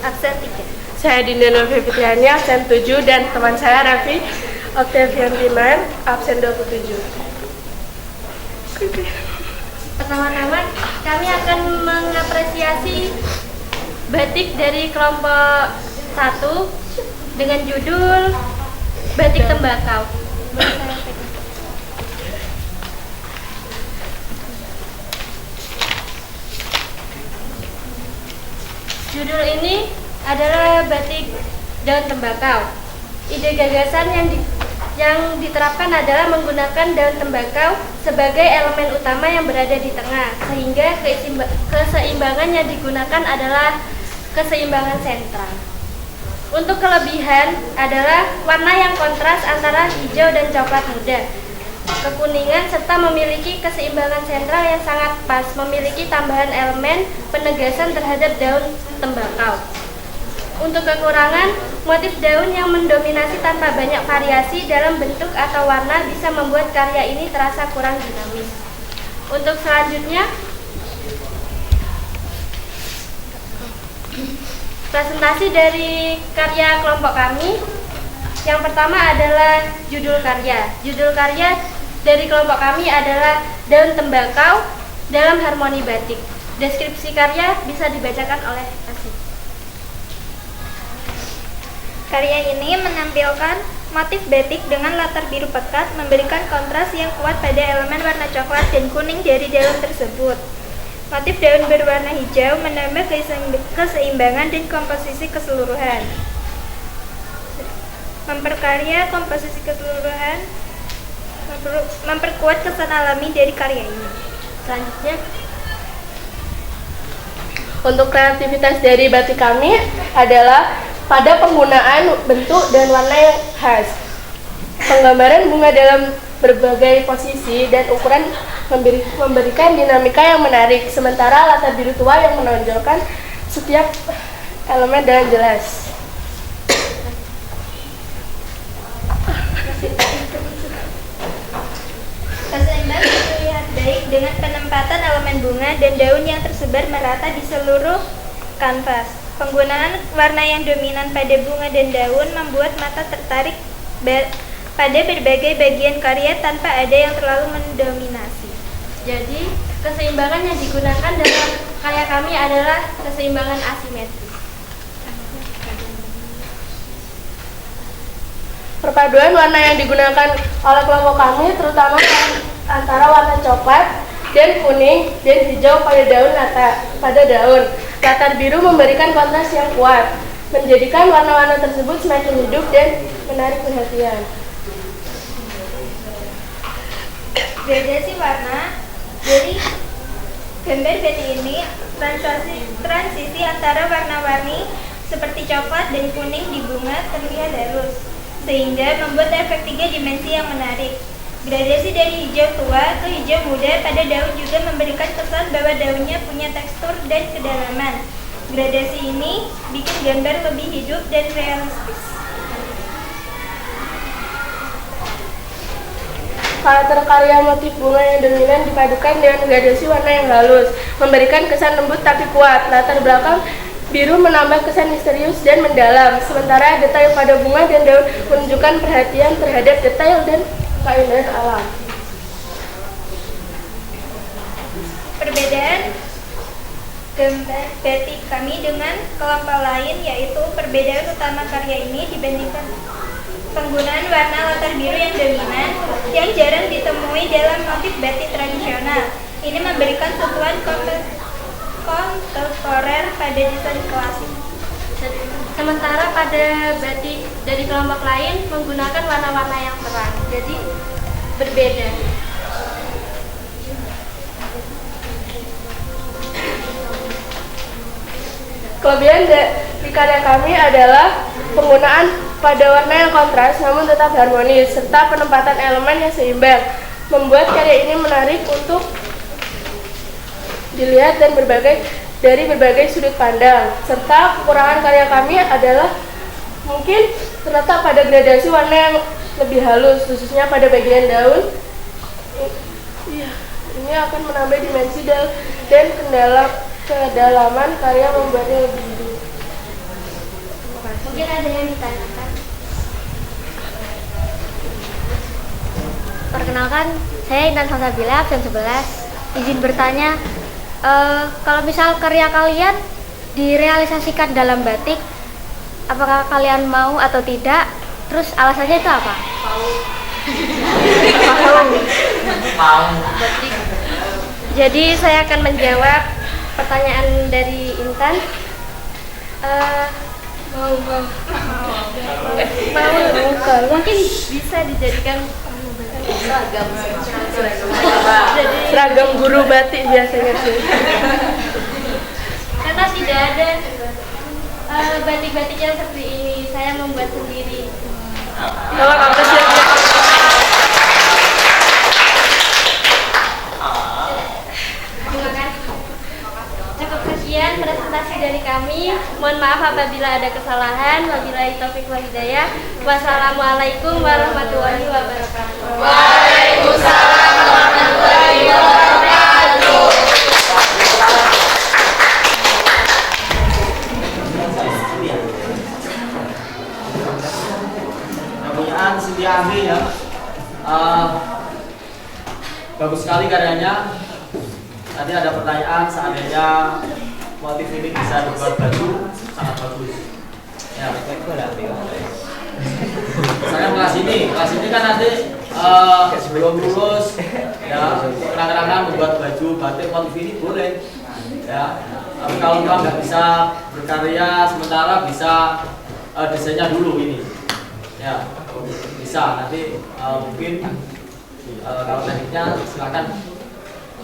absen 3. Saya Dinda Nur Fitriani, absen 7, dan teman saya Raffi Octavian Liman, absen 27. Pertama-tama kami akan mengapresiasi batik dari kelompok 1 dengan judul Batik Tembakau. Judul ini adalah batik daun tembakau. Ide gagasan yang diterapkan adalah menggunakan daun tembakau sebagai elemen utama yang berada di tengah, sehingga keseimbangan yang digunakan adalah keseimbangan sentral. Untuk kelebihan adalah warna yang kontras antara hijau dan coklat muda, kekuningan, serta memiliki keseimbangan sentral yang sangat pas, memiliki tambahan elemen penegasan terhadap daun tembakau. Untuk kekurangan, motif daun yang mendominasi tanpa banyak variasi dalam bentuk atau warna bisa membuat karya ini terasa kurang dinamis. Untuk selanjutnya, presentasi dari karya kelompok kami. Yang pertama adalah judul karya. Judul karya dari kelompok kami adalah Daun Tembakau dalam Harmoni Batik. Deskripsi karya bisa dibacakan oleh Asih. Karya ini menampilkan motif batik dengan latar biru pekat, memberikan kontras yang kuat pada elemen warna coklat dan kuning dari daun tersebut. Motif daun berwarna hijau menambah keseimbangan dan komposisi keseluruhan. Memperkarya komposisi keseluruhan, memperkuat kesan alami dari karya ini. Selanjutnya, untuk kreativitas dari batik kami adalah pada penggunaan bentuk dan warna yang khas. Penggambaran bunga dalam berbagai posisi dan ukuran memberikan dinamika yang menarik, sementara latar biru tua yang menonjolkan setiap elemen dengan jelas. Keseimbangan terlihat baik dengan penempatan elemen bunga dan daun yang tersebar merata di seluruh kanvas. Penggunaan warna yang dominan pada bunga dan daun membuat mata tertarik pada berbagai bagian karya tanpa ada yang terlalu mendominasi. jadi keseimbangan yang digunakan dalam karya kami adalah keseimbangan asimetris. Perpaduan warna yang digunakan oleh kelompok kami terutama antara warna coklat dan kuning dan hijau pada daun. Latar biru memberikan kontras yang kuat, menjadikan warna-warna tersebut semakin hidup dan menarik perhatian. Gradasi warna dari Gambar batik ini transisi antara warna-warni seperti coklat dan kuning di bunga terlihat halus, sehingga membuat efek 3 dimensi yang menarik. Gradasi dari hijau tua ke hijau muda pada daun juga memberikan kesan bahwa daunnya punya tekstur dan kedalaman. Gradasi ini bikin gambar lebih hidup dan realistis. Karakter karya motif bunga yang dominan dipadukan dengan gradasi warna yang halus, memberikan kesan lembut tapi kuat. Latar belakang biru menambah kesan misterius dan mendalam, sementara detail pada bunga dan daun menunjukkan perhatian terhadap detail dan keindahan alam. Perbedaan gambar batik kami dengan kelompok lain yaitu perbedaan utama karya ini dibandingkan penggunaan warna latar biru yang dominan yang jarang ditemui dalam motif batik tradisional. Ini memberikan sentuhan kontemporer pada desain klasik. Sementara pada batik dari kelompok lain menggunakan warna-warna yang terang, jadi berbeda. Kelebihan dari karya kami adalah penggunaan pada warna yang kontras namun tetap harmonis, serta penempatan elemen yang seimbang, membuat karya ini menarik untuk dilihat dan dari berbagai sudut pandang. Serta kekurangan karya kami adalah mungkin terletak pada gradasi warna yang lebih halus, khususnya pada bagian daun. Ini akan menambah dimensi dan kedalaman karya, membuatnya lebih hidup. Mungkin ada yang ditanyakan. Perkenalkan, saya Intan Salsabila, absen 11. Izin bertanya, kalau misal karya kalian direalisasikan dalam batik, apakah kalian mau atau tidak? Terus alasannya itu apa? Mau. Jadi saya akan menjawab pertanyaan dari Intan. Mungkin bisa dijadikan seragam guru batik biasanya sih. Karena tidak ada batik-batik yang seperti ini, saya membuat sendiri. Kalau kamu Cukup sekian presentasi dari kami. Mohon maaf apabila ada kesalahan. Wabillahi taufiq wal hidayah. Wassalamualaikum warahmatullahi wabarakatuh. Waalaikumsalam warahmatullahi wabarakatuh. Pertanyaan Siti Ahli ya. Bagus sekali karyanya. Tadi ada pertanyaan, seandainya motif ini bisa dibuat baju, sangat bagus. Ya, saya kelas ini kan nanti sebelum lulus, ya, kenang-kenangan membuat baju batik motif ini boleh. Ya, tapi kalau kamu nggak bisa berkarya sementara, bisa desainnya dulu ini. Ya, bisa nanti mungkin kalau tekniknya silakan.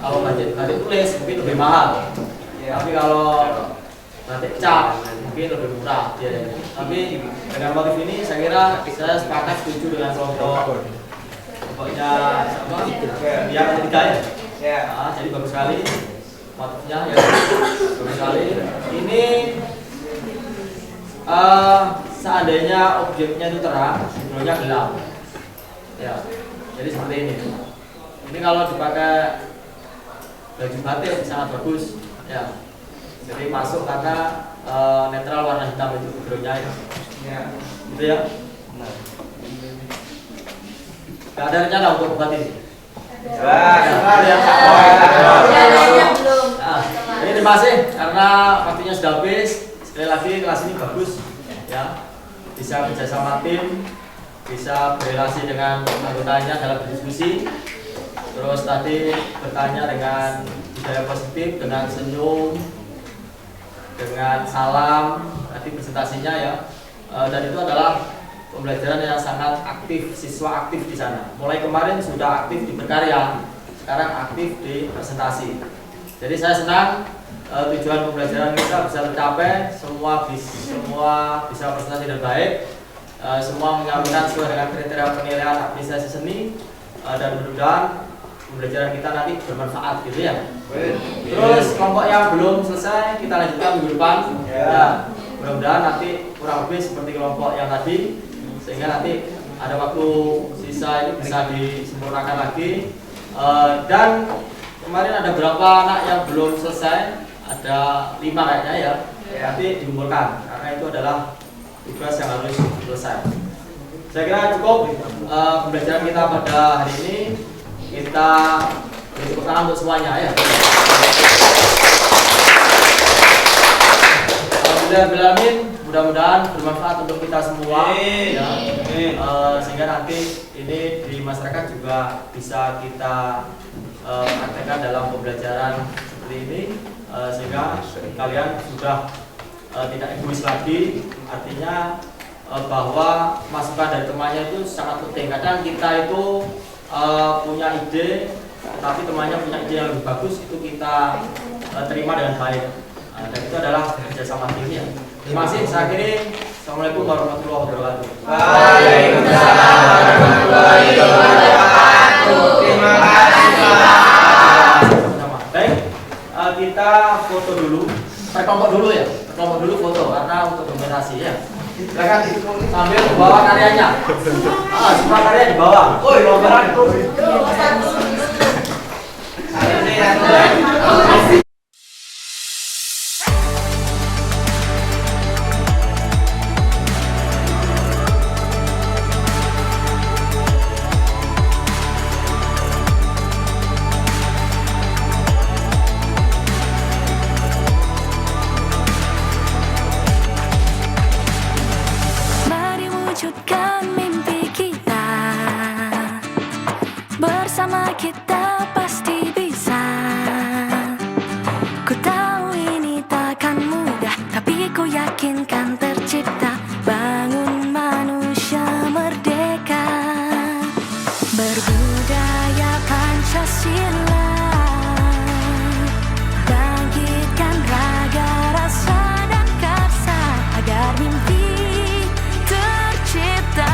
Kalau batik tulis mungkin lebih mahal, tapi kalau batik cap mungkin lebih murah biayanya. Tapi dengan motif ini saya kira saya sepakat setuju dengan kelompoknya sama dia ketiga ya. Jadi bagus sekali motifnya ya, bagus sekali. Ini seandainya objeknya itu terang, sebelumnya gelap. Ya, jadi seperti ini. Ini kalau dipakai baju batik sangat bagus ya, jadi masuk karena netral warna hitam itu backgroundnya ya, gitu ya. Gak ada rencana untuk obat ini? Ini terima kasih karena waktunya sudah habis. Sekali lagi kelas ini bagus ya, bisa kerjasama tim, bisa berrelasi dengan anggotanya dalam berdiskusi. Terus tadi bertanya dengan budaya positif, dengan senyum, dengan salam, tadi presentasinya ya. Dan itu adalah pembelajaran yang sangat aktif, siswa aktif di sana. Mulai kemarin sudah aktif di berkarya, sekarang aktif di presentasi. Jadi saya senang tujuan pembelajaran kita bisa tercapai, semua bisa presentasi dengan baik, semua menyampaikan sesuai dengan kriteria penilaian apresiasi seni, dan mudah-mudahan pembelajaran kita nanti bermanfaat gitu ya. Terus kelompok yang belum selesai kita lanjutkan minggu depan. Ya, mudah-mudahan nanti kurang lebih seperti kelompok yang tadi, sehingga nanti ada waktu sisa ini bisa disempurnakan lagi. Dan kemarin ada berapa anak yang belum selesai? Ada 5 kayaknya ya. Nanti dikumpulkan karena itu adalah tugas yang harus selesai. Saya kira cukup pembelajaran kita pada hari ini. Kita beri tepuk tangan untuk semuanya ya. Alhamdulillah, mudah-mudahan bermanfaat untuk kita semua ya. Sehingga nanti ini di masyarakat juga bisa kita praktekkan dalam pembelajaran seperti ini, sehingga kalian sudah tidak egois lagi. Artinya bahwa masukan dari temannya itu sangat penting. Kadang kita itu punya ide, tapi temannya punya ide yang lebih bagus, itu kita terima dengan baik. Dan itu adalah kerjasama tim ya. Terima kasih. Saya akhiri. Assalamualaikum warahmatullahi wabarakatuh. Waalaikumsalam warahmatullahi wabarakatuh. Terima kasih Pak. Baik, kita foto dulu. Kelompok dulu ya. Kelompok dulu foto karena untuk dokumentasi ya. Silakan sambil bawa karyanya. Semua karya di bawah. Oh, lombaran. Bersama kita pasti bisa. Ku tahu ini takkan mudah, tapi ku yakin kan tercipta. Bangun manusia merdeka, berbudaya Pancasila. Bangkitkan raga, rasa dan karsa agar mimpi tercipta.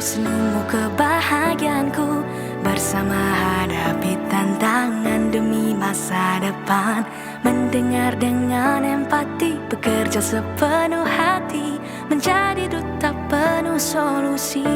Senyummu kebahagiaanku, bersama hadapi tantangan demi masa depan. Mendengar dengan empati, bekerja sepenuh hati, menjadi duta penuh solusi.